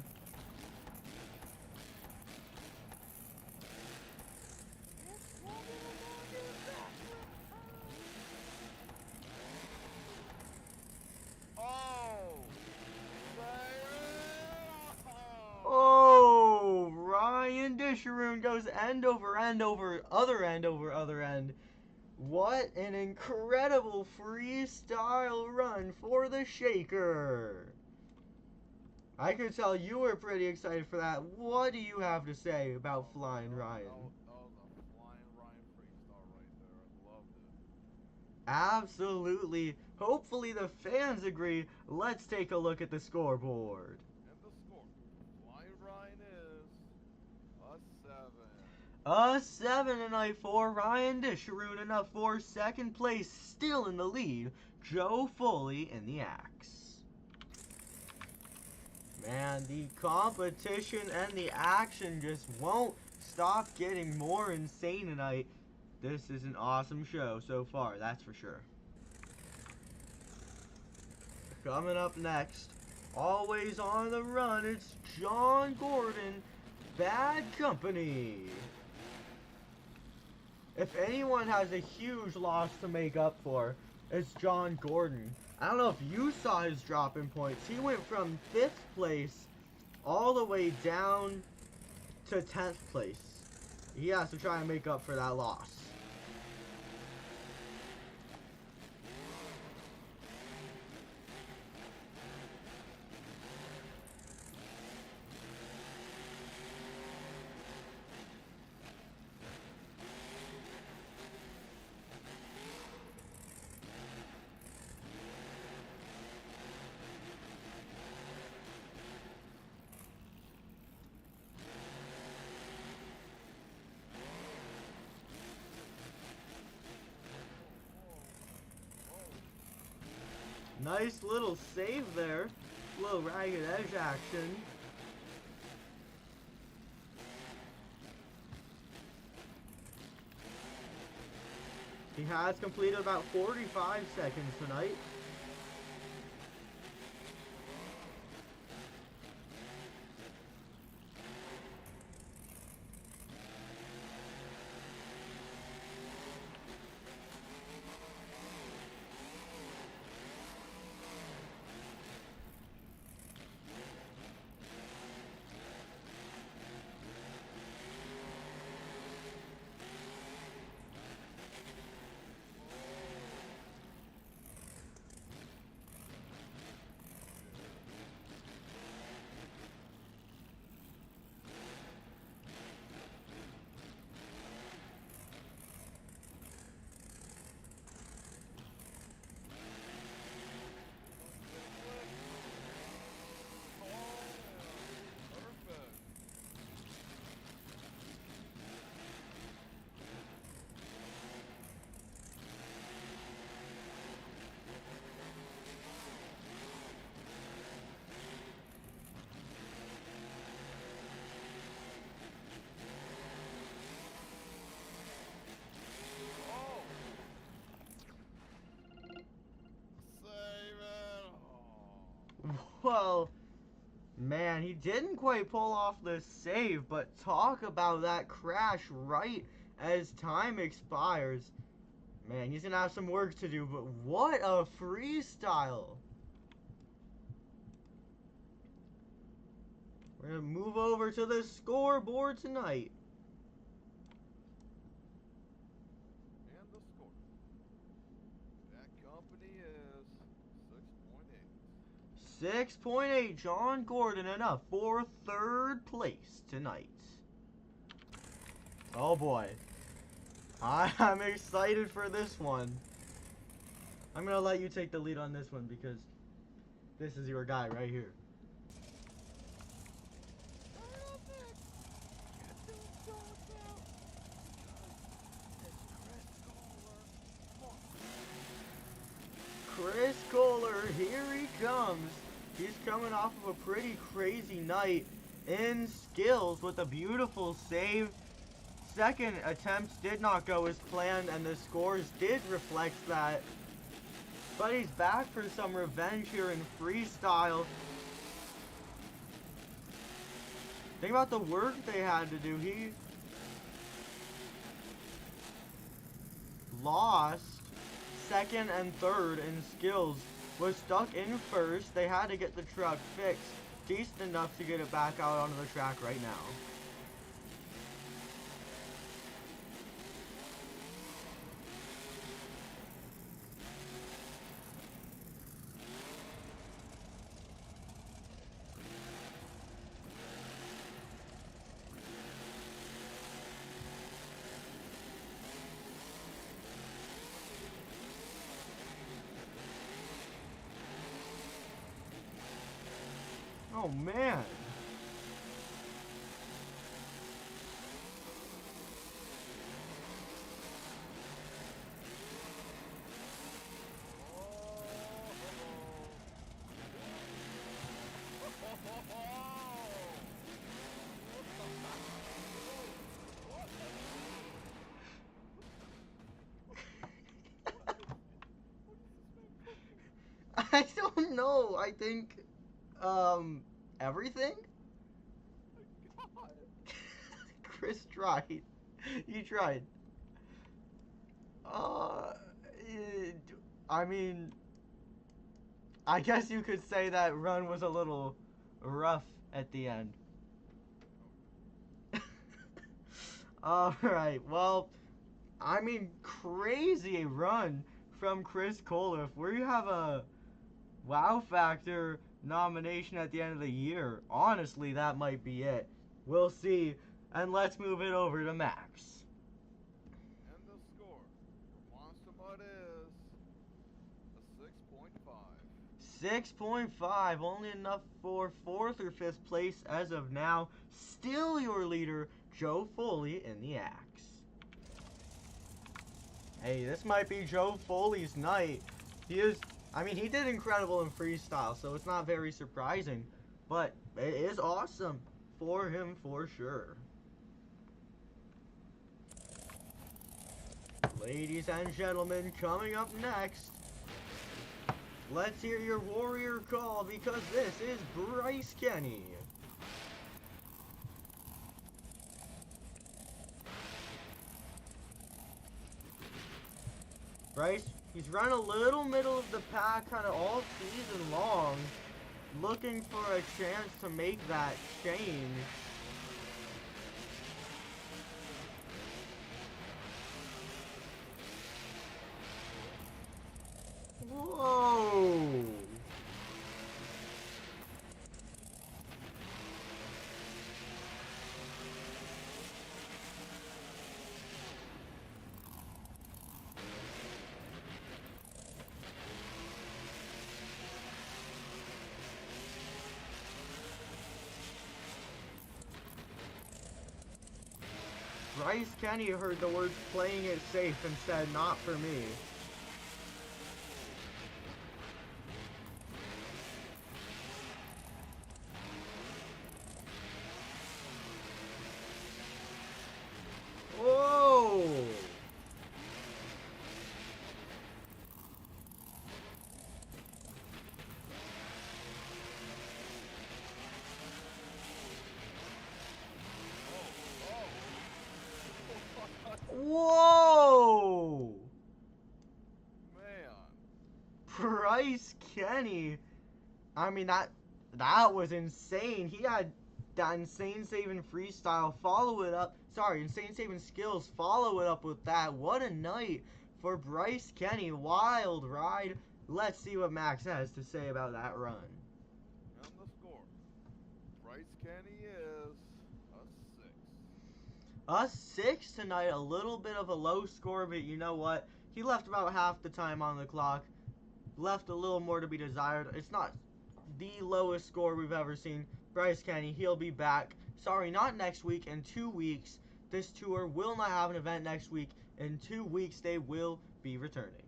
Oh, Ryan Disharoon goes end over end over other end over other end. What an incredible freestyle run for the Shaker. I could tell you were pretty excited for that. What do you have to say about Flying Ryan? That was a Flying Ryan freestyle right there. I loved it. Absolutely. Hopefully the fans agree. Let's take a look at the scoreboard. And the score. Flying Ryan is a 7. A 7 tonight for Ryan Disharoon, enough for second place, still in the lead, Joe Foley in the axe. Man, the competition and the action just won't stop getting more insane tonight. This is an awesome show so far, that's for sure. Coming up next, always on the run, it's John Gordon, Bad Company. If anyone has a huge loss to make up for, it's John Gordon. I don't know if you saw his drop in points. He went from 5th place all the way down to 10th place. He has to try and make up for that loss. Nice little save there. Little ragged edge action. He has completed about 45 seconds tonight. Well, man, he didn't quite pull off the save, but talk about that crash right as time expires. Man, he's gonna have some work to do, but what a freestyle. We're gonna move over to the scoreboard tonight. And the score. That company is 6.8. 6.8, John Gordon enough for 3rd place tonight. Oh boy. I'm excited for this one. I'm gonna let you take the lead on this one because this is your guy right here. Start up next. Get those dogs out. Because it's Chris Kohler. Come on. Chris Kohler, here he comes. He's coming off of a pretty crazy night in skills with a beautiful save. Second attempts did not go as planned, and the scores did reflect that. But he's back for some revenge here in freestyle. Think about the work they had to do. He lost second and third in skills. Was stuck in first. They had to get the truck fixed decent enough to get it back out onto the track right now. Oh man. I don't know. I think everything? Chris tried. You tried. I mean, I guess you could say that run was a little rough at the end. Alright, well, I mean, crazy run from Chris Kohler. If we have a Wow Factor nomination at the end of the year, honestly, that might be it. We'll see. And let's move it over to Max. And the score for Monster Mud is a 6.5. 6.5, only enough for 4th or 5th place as of now. Still your leader, Joe Foley in the axe. Hey, this might be Joe Foley's night. He did incredible in freestyle, so it's not very surprising. But it is awesome for him for sure. Ladies and gentlemen, coming up next, let's hear your warrior call because this is Bryce Kenny. Bryce, he's run a little middle of the pack kind of all season long, looking for a chance to make that change. Whoa! Bryce Kenny heard the words playing it safe and said, not for me. Whoa! Whoa! Man. Bryce Kenny. I mean, that was insane. He had that insane saving freestyle. Insane saving skills. Follow it up with that. What a night for Bryce Kenny. Wild ride. Let's see what Max has to say about that run. And the score. Bryce Kenny is a 6. Us 6 tonight, a little bit of a low score, but you know what? He left about half the time on the clock. Left a little more to be desired. It's not the lowest score we've ever seen. Bryce Kenny, he'll be back. Sorry, not next week, in 2 weeks. This tour will not have an event next week. In 2 weeks, they will be returning.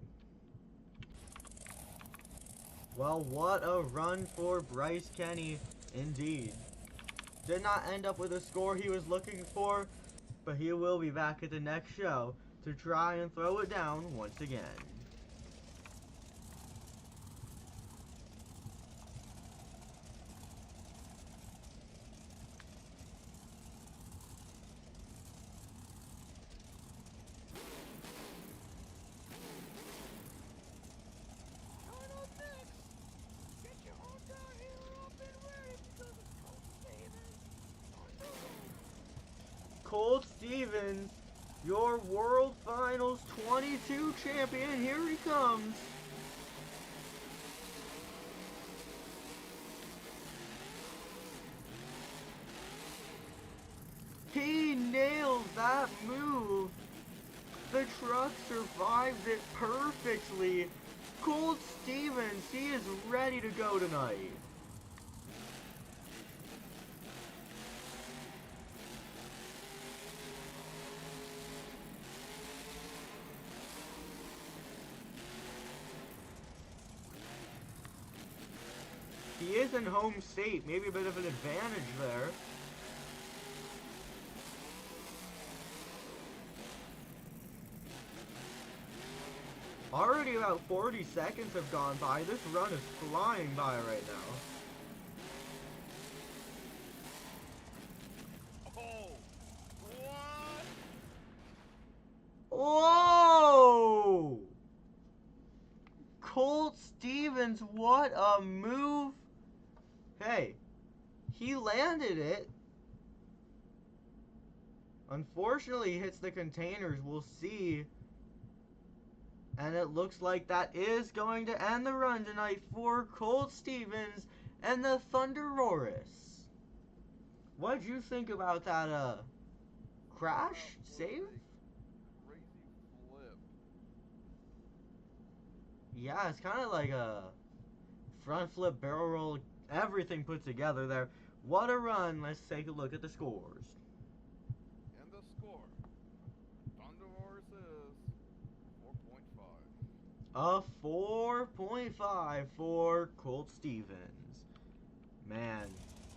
Well, what a run for Bryce Kenny, indeed. Did not end up with a score he was looking for, but he will be back at the next show to try and throw it down once again. Coming up next, get your Honda here up and ready because it's Colt Stevens on the road. Colt Stevens, your World Finals 22 champion, here he comes. He nails that move. The truck survives it perfectly. Colt Stevens, he is ready to go tonight. He is in home state, maybe a bit of an advantage there. Already about 40 seconds have gone by. This run is flying by right now. Oh, what? Whoa! Colt Stevens, what a move. Hey, he landed it. Unfortunately, he hits the containers. We'll see. And it looks like that is going to end the run tonight for Colt Stevens and the Thunderoris. What did you think about that crash save? Crazy flip. Yeah, it's kind of like a front flip, barrel roll, everything put together there. What a run. Let's take a look at the scores. And the score. Thunderoris is 4.5. A 4.5 for Colt Stevens. Man,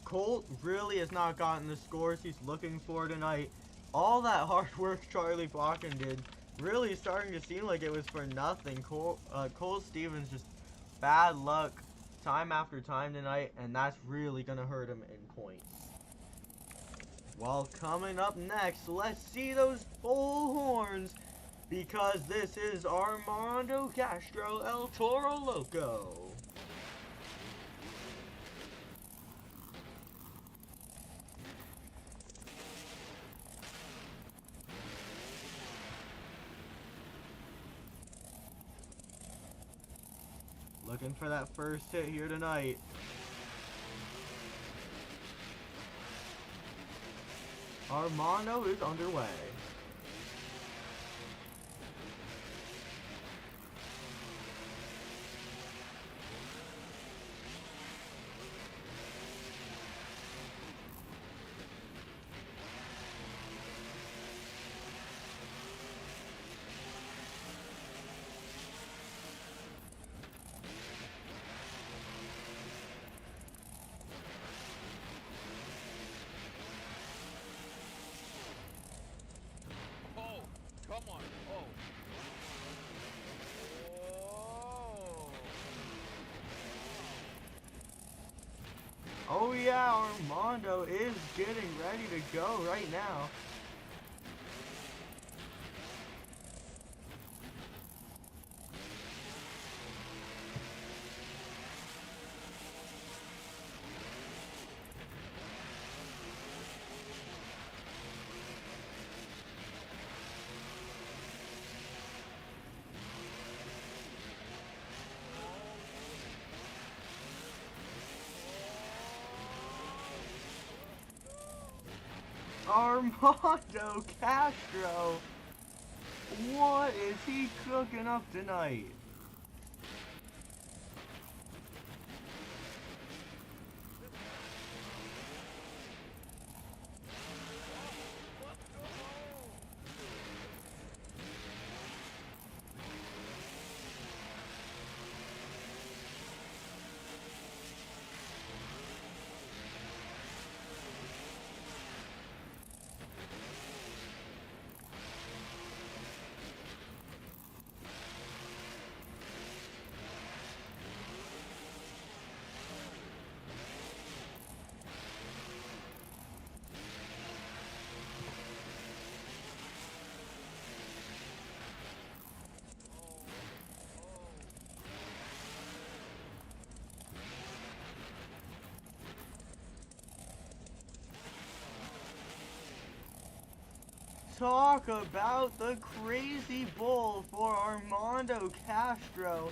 Colt really has not gotten the scores he's looking for tonight. All that hard work Charlie Blocken did really starting to seem like it was for nothing. Colt Stevens just bad luck time after time tonight, and that's really going to hurt him in points. Well, coming up next, let's see those full horns, because this is Armando Castro El Toro Loco. Looking for that first hit here tonight. Armando is underway. Oh, come on. Oh. Oh yeah, Armando is getting ready to go right now. Armando Castro. What is he cooking up tonight? Talk about the crazy bull for Armando Castro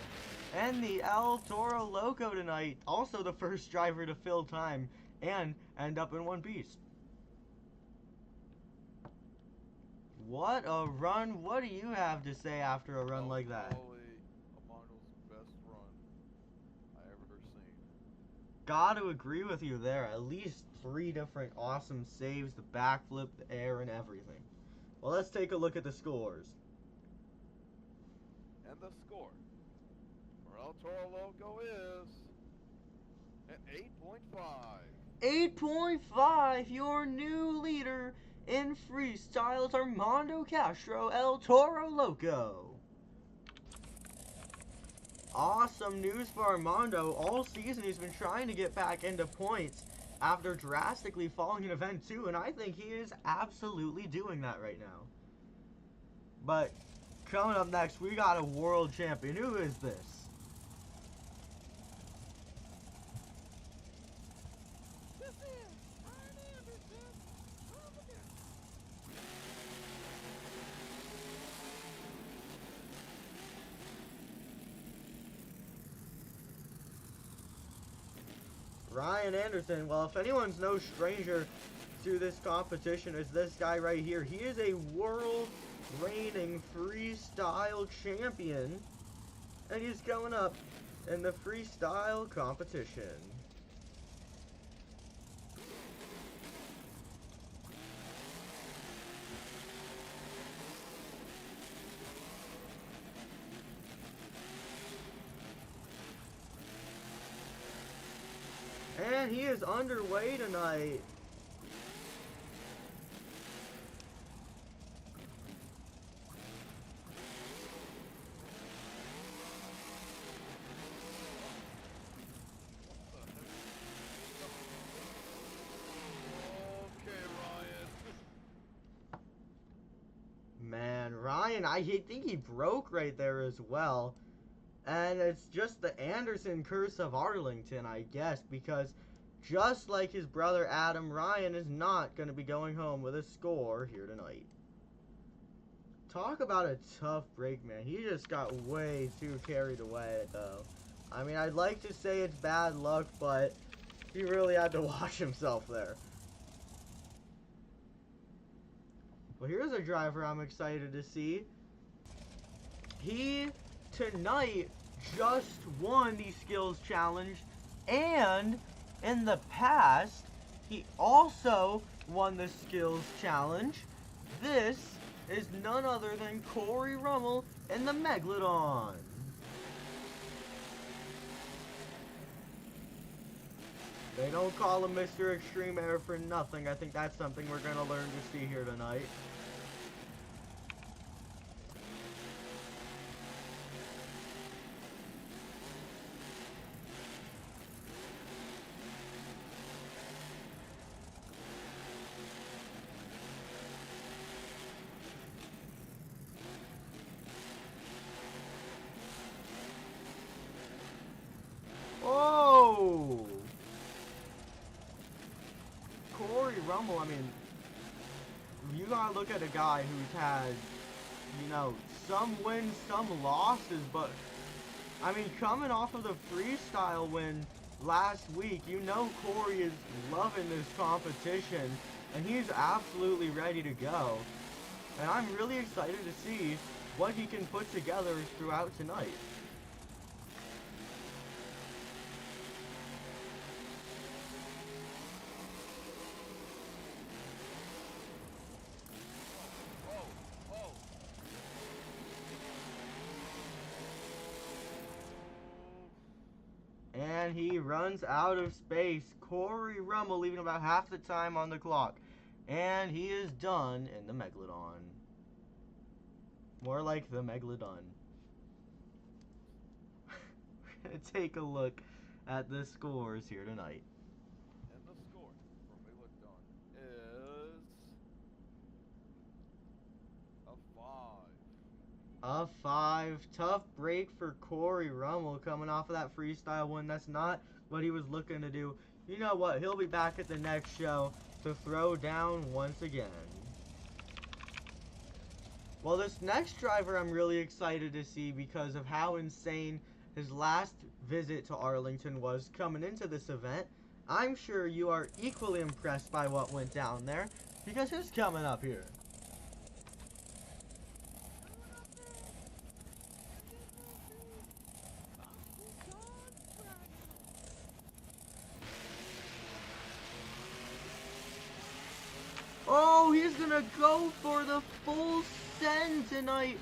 and the El Toro Loco tonight. Also the first driver to fill time and end up in one piece. What a run. What do you have to say after a run like that? Probably Armando's best run I ever seen. Gotta agree with you there. At least 3 different awesome saves, the backflip, the air, and everything. Well, let's take a look at the scores. And the score for El Toro Loco is an 8.5. 8.5, your new leader in freestyles, Armando Castro, El Toro Loco. Awesome news for Armando. All season he's been trying to get back into points after drastically falling in Event 2, and I think he is absolutely doing that right now. But coming up next, we got a world champion. Who is this? This is Ryan Anderson of the Ryan Anderson. Well, if anyone's no stranger to this competition, is this guy right here. He is a world reigning freestyle champion, and he's going up in the freestyle competition. And he is underway tonight. Man, Ryan, I think he broke right there as well. And it's just the Anderson curse of Arlington, I guess, because just like his brother Adam, Ryan is not going to be going home with a score here tonight. Talk about a tough break, man. He just got way too carried away, though. I mean, I'd like to say it's bad luck, but he really had to watch himself there. Well, here's a driver I'm excited to see. He tonight just won the skills challenge, and in the past he also won the skills challenge. This is none other than Corey Rummel in the Megalodon. They don't call him Mr. Extreme Air for nothing. I think that's something we're going to learn to see here tonight. Oh! Corey Rummel, I mean, you gotta look at a guy who's had, you know, some wins, some losses, but, I mean, coming off of the freestyle win last week, you know Corey is loving this competition, and he's absolutely ready to go. And I'm really excited to see what he can put together throughout tonight. And he runs out of space. Corey Rummel leaving about half the time on the clock. And he is done in the Megalodon. More like the Megalodon. We're going to take a look at the scores here tonight. And the score for Megalodon is a 5. A 5. Tough break for Corey Rummel coming off of that freestyle win. That's not what he was looking to do. You know what? He'll be back at the next show to throw down once again. Well, this next driver I'm really excited to see because of how insane his last visit to Arlington was coming into this event. I'm sure you are equally impressed by what went down there because who's coming up here? Oh, he's gonna go for the full send tonight.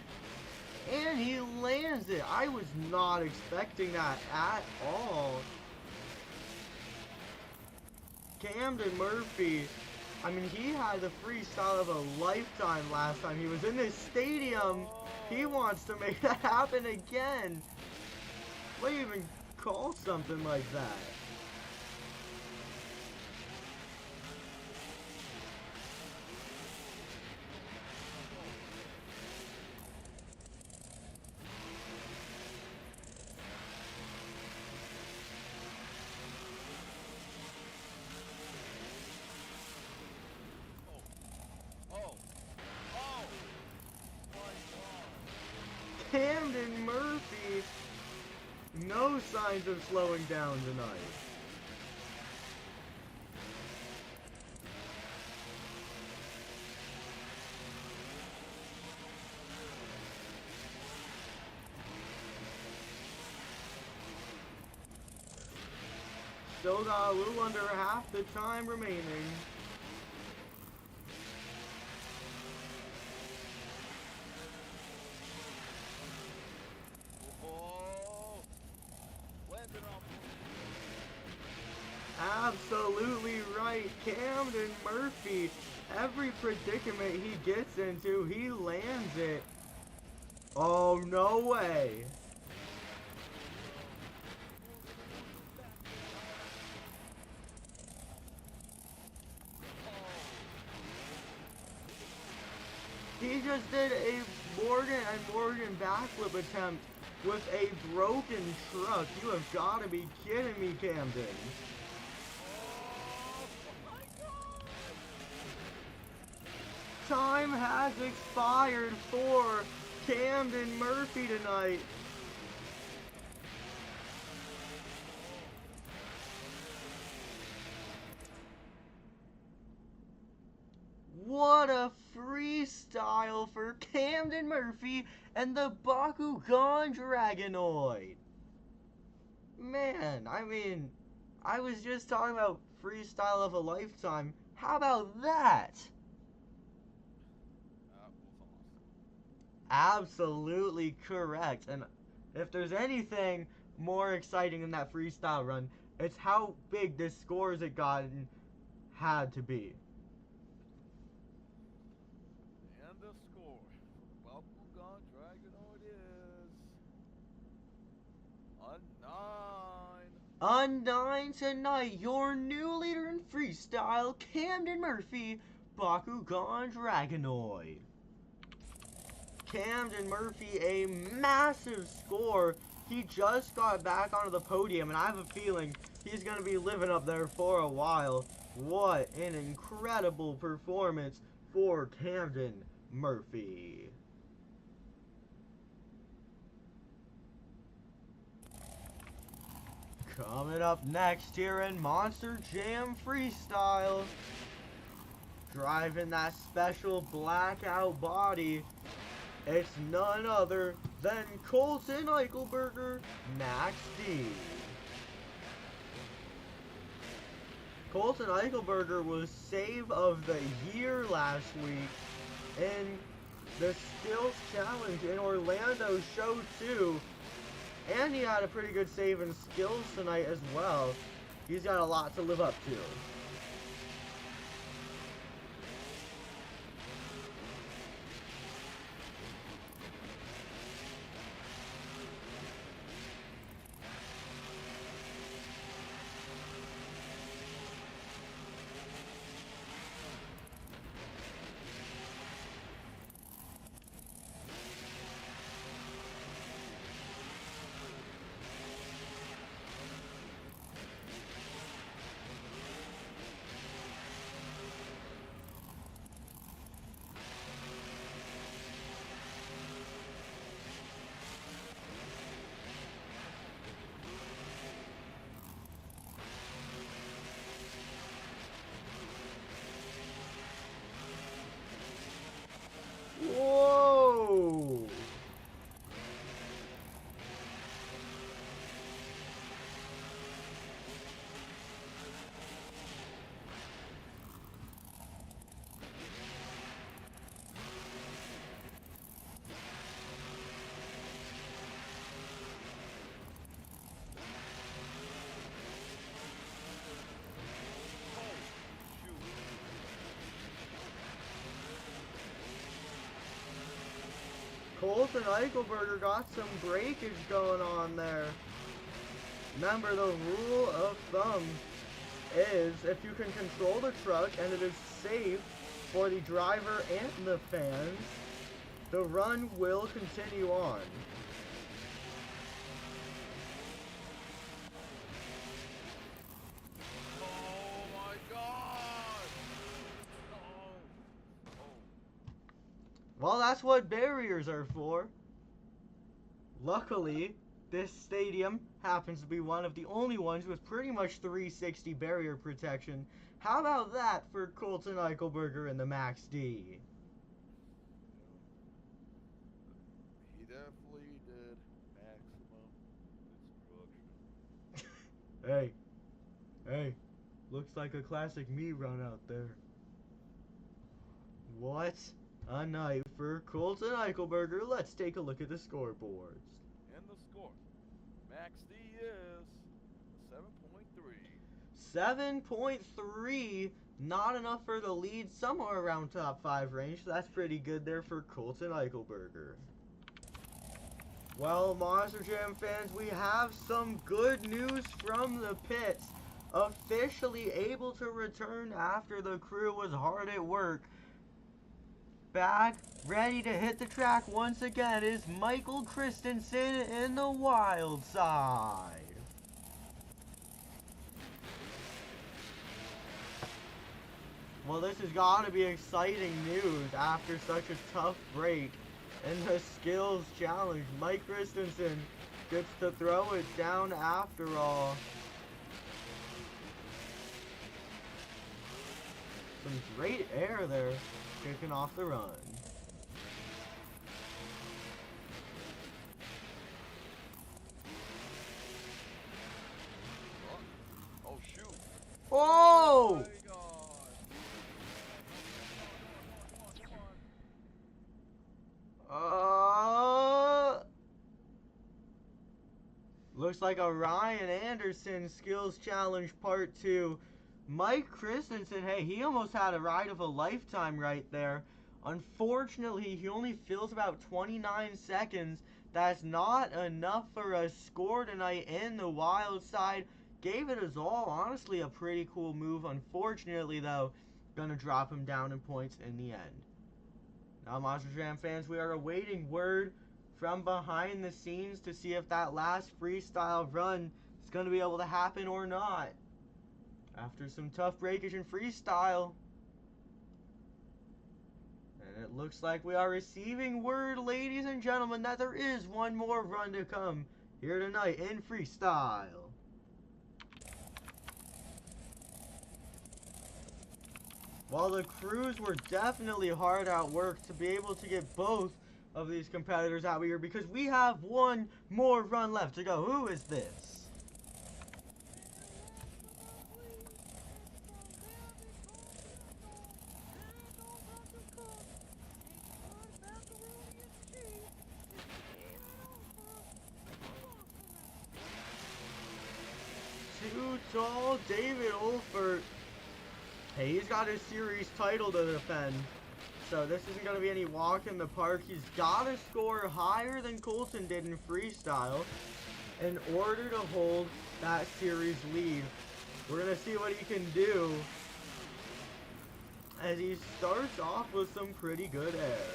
And he lands it. I was not expecting that at all. Camden Murphy, I mean, he had the freestyle of a lifetime last time he was in this stadium. He wants to make that happen again. What do you even call something like that? Camden Murphy, no signs of slowing down tonight. Still got a little under half the time remaining. Absolutely right, Camden Murphy. Every predicament he gets into, he lands it. Oh, no way. He just did a Morgan and Morgan backflip attempt with a broken truck. You have got to be kidding me, Camden. Time has expired for Camden Murphy tonight. What a freestyle for Camden Murphy and the Bakugan Dragonoid. Man, I mean, I was just talking about freestyle of a lifetime. How about that? Absolutely correct. And if there's anything more exciting than that freestyle run, it's how big this scores it gotten had to be. And the score for Bakugan Dragonoid is a 9. A 9 tonight, your new leader in freestyle, Camden Murphy, Bakugan Dragonoid. Camden Murphy, a massive score. He just got back onto the podium, and I have a feeling he's going to be living up there for a while. What an incredible performance for Camden Murphy. Coming up next here in Monster Jam Freestyle, driving that special blackout body, it's none other than Colton Eichelberger, Max D. Colton Eichelberger was Save of the Year last week in the Skills Challenge in Orlando Show 2. And he had a pretty good save in skills tonight as well. He's got a lot to live up to. Whoa! Colton Eichelberger got some breakage going on there. Remember, the rule of thumb is if you can control the truck and it is safe for the driver and the fans, the run will continue on. Oh my god! Well, that's what barriers are for. Luckily, this stadium happens to be one of the only ones with pretty much 360 barrier protection. How about that for Colton Eichelberger and the Max D? He definitely did maximum destruction. Hey, looks like a classic me run out there. What a night for Colton Eichelberger. Let's take a look at the scoreboards. And the score. Max D is 7.3. 7.3, not enough for the lead, somewhere around top 5 range. So that's pretty good there for Colton Eichelberger. Well, Monster Jam fans, we have some good news from the pits. Officially able to return after the crew was hard at work. Back, ready to hit the track once again is Michael Christensen in the wild side. Well, this has got to be exciting news after such a tough break in the skills challenge. Mike Christensen gets to throw it down after all. Some great air there, kicking off the run. Oh shoot. Oh! My God. Looks like a Ryan Anderson skills challenge part 2. Mike Christensen, hey, he almost had a ride of a lifetime right there. Unfortunately, he only fills about 29 seconds. That's not enough for a score tonight in the wild side. Gave it his all. Honestly, a pretty cool move. Unfortunately, though, gonna drop him down in points in the end. Now, Monster Jam fans, we are awaiting word from behind the scenes to see if that last freestyle run is going to be able to happen or not. After some tough breakage in freestyle. And it looks like we are receiving word, ladies and gentlemen, that there is one more run to come here tonight in freestyle. While the crews were definitely hard at work to be able to get both of these competitors out here, because we have one more run left to go. Who is this? Too tall, David Olfert. Hey, he's got his series title to defend. So this isn't going to be any walk in the park. He's got to score higher than Colton did in freestyle in order to hold that series lead. We're going to see what he can do as he starts off with some pretty good air.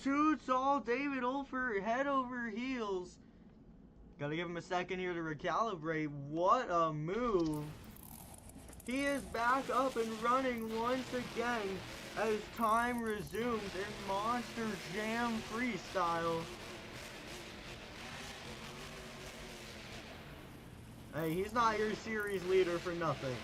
Shoots all David Olfert head over heels. Gotta give him a second here to recalibrate. What a move. He is back up and running once again as time resumes in Monster Jam Freestyle. Hey, he's not your series leader for nothing.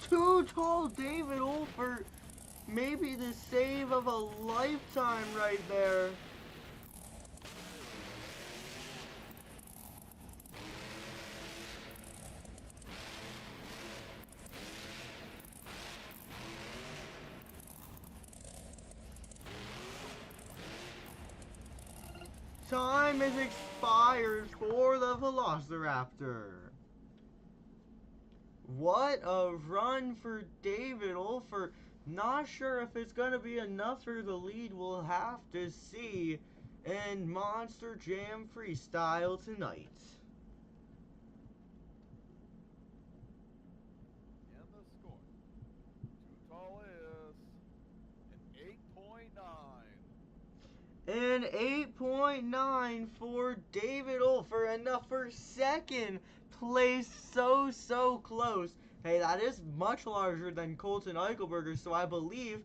Too tall David Olfert. Maybe the save of a lifetime right there. Time is expired for the Velociraptor. What a run for David Olfert. Not sure if it's going to be enough for the lead. We'll have to see in Monster Jam Freestyle tonight. And the score. Too tall is an 8.9. An 8.9 for David Olfert. Enough for second place. So close. Hey, that is much larger than Colton Eichelberger, so I believe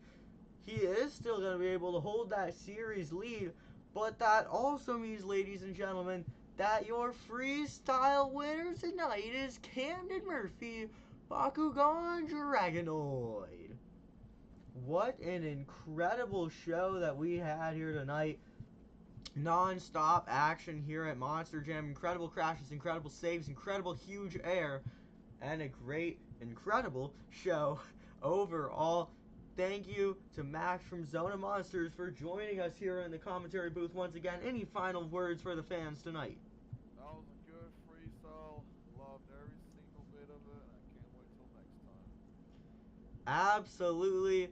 he is still going to be able to hold that series lead. But that also means, ladies and gentlemen, that your freestyle winner tonight is Camden Murphy, Bakugan Dragonoid. What an incredible show that we had here tonight. Non-stop action here at Monster Jam. Incredible crashes, incredible saves, incredible huge air, and a great, incredible show overall. Thank you to Max from Zone of Monsters for joining us here in the commentary booth once again. Any final words for the fans tonight? That was a good freestyle. Loved every single bit of it. I can't wait till next time. Absolutely.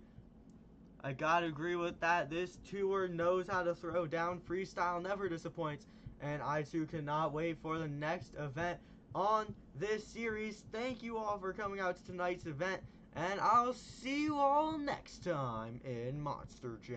I gotta agree with that. This tour knows how to throw down. Freestyle never disappoints. And I too cannot wait for the next event on this series. Thank you all for coming out to tonight's event. And I'll see you all next time in Monster Jam.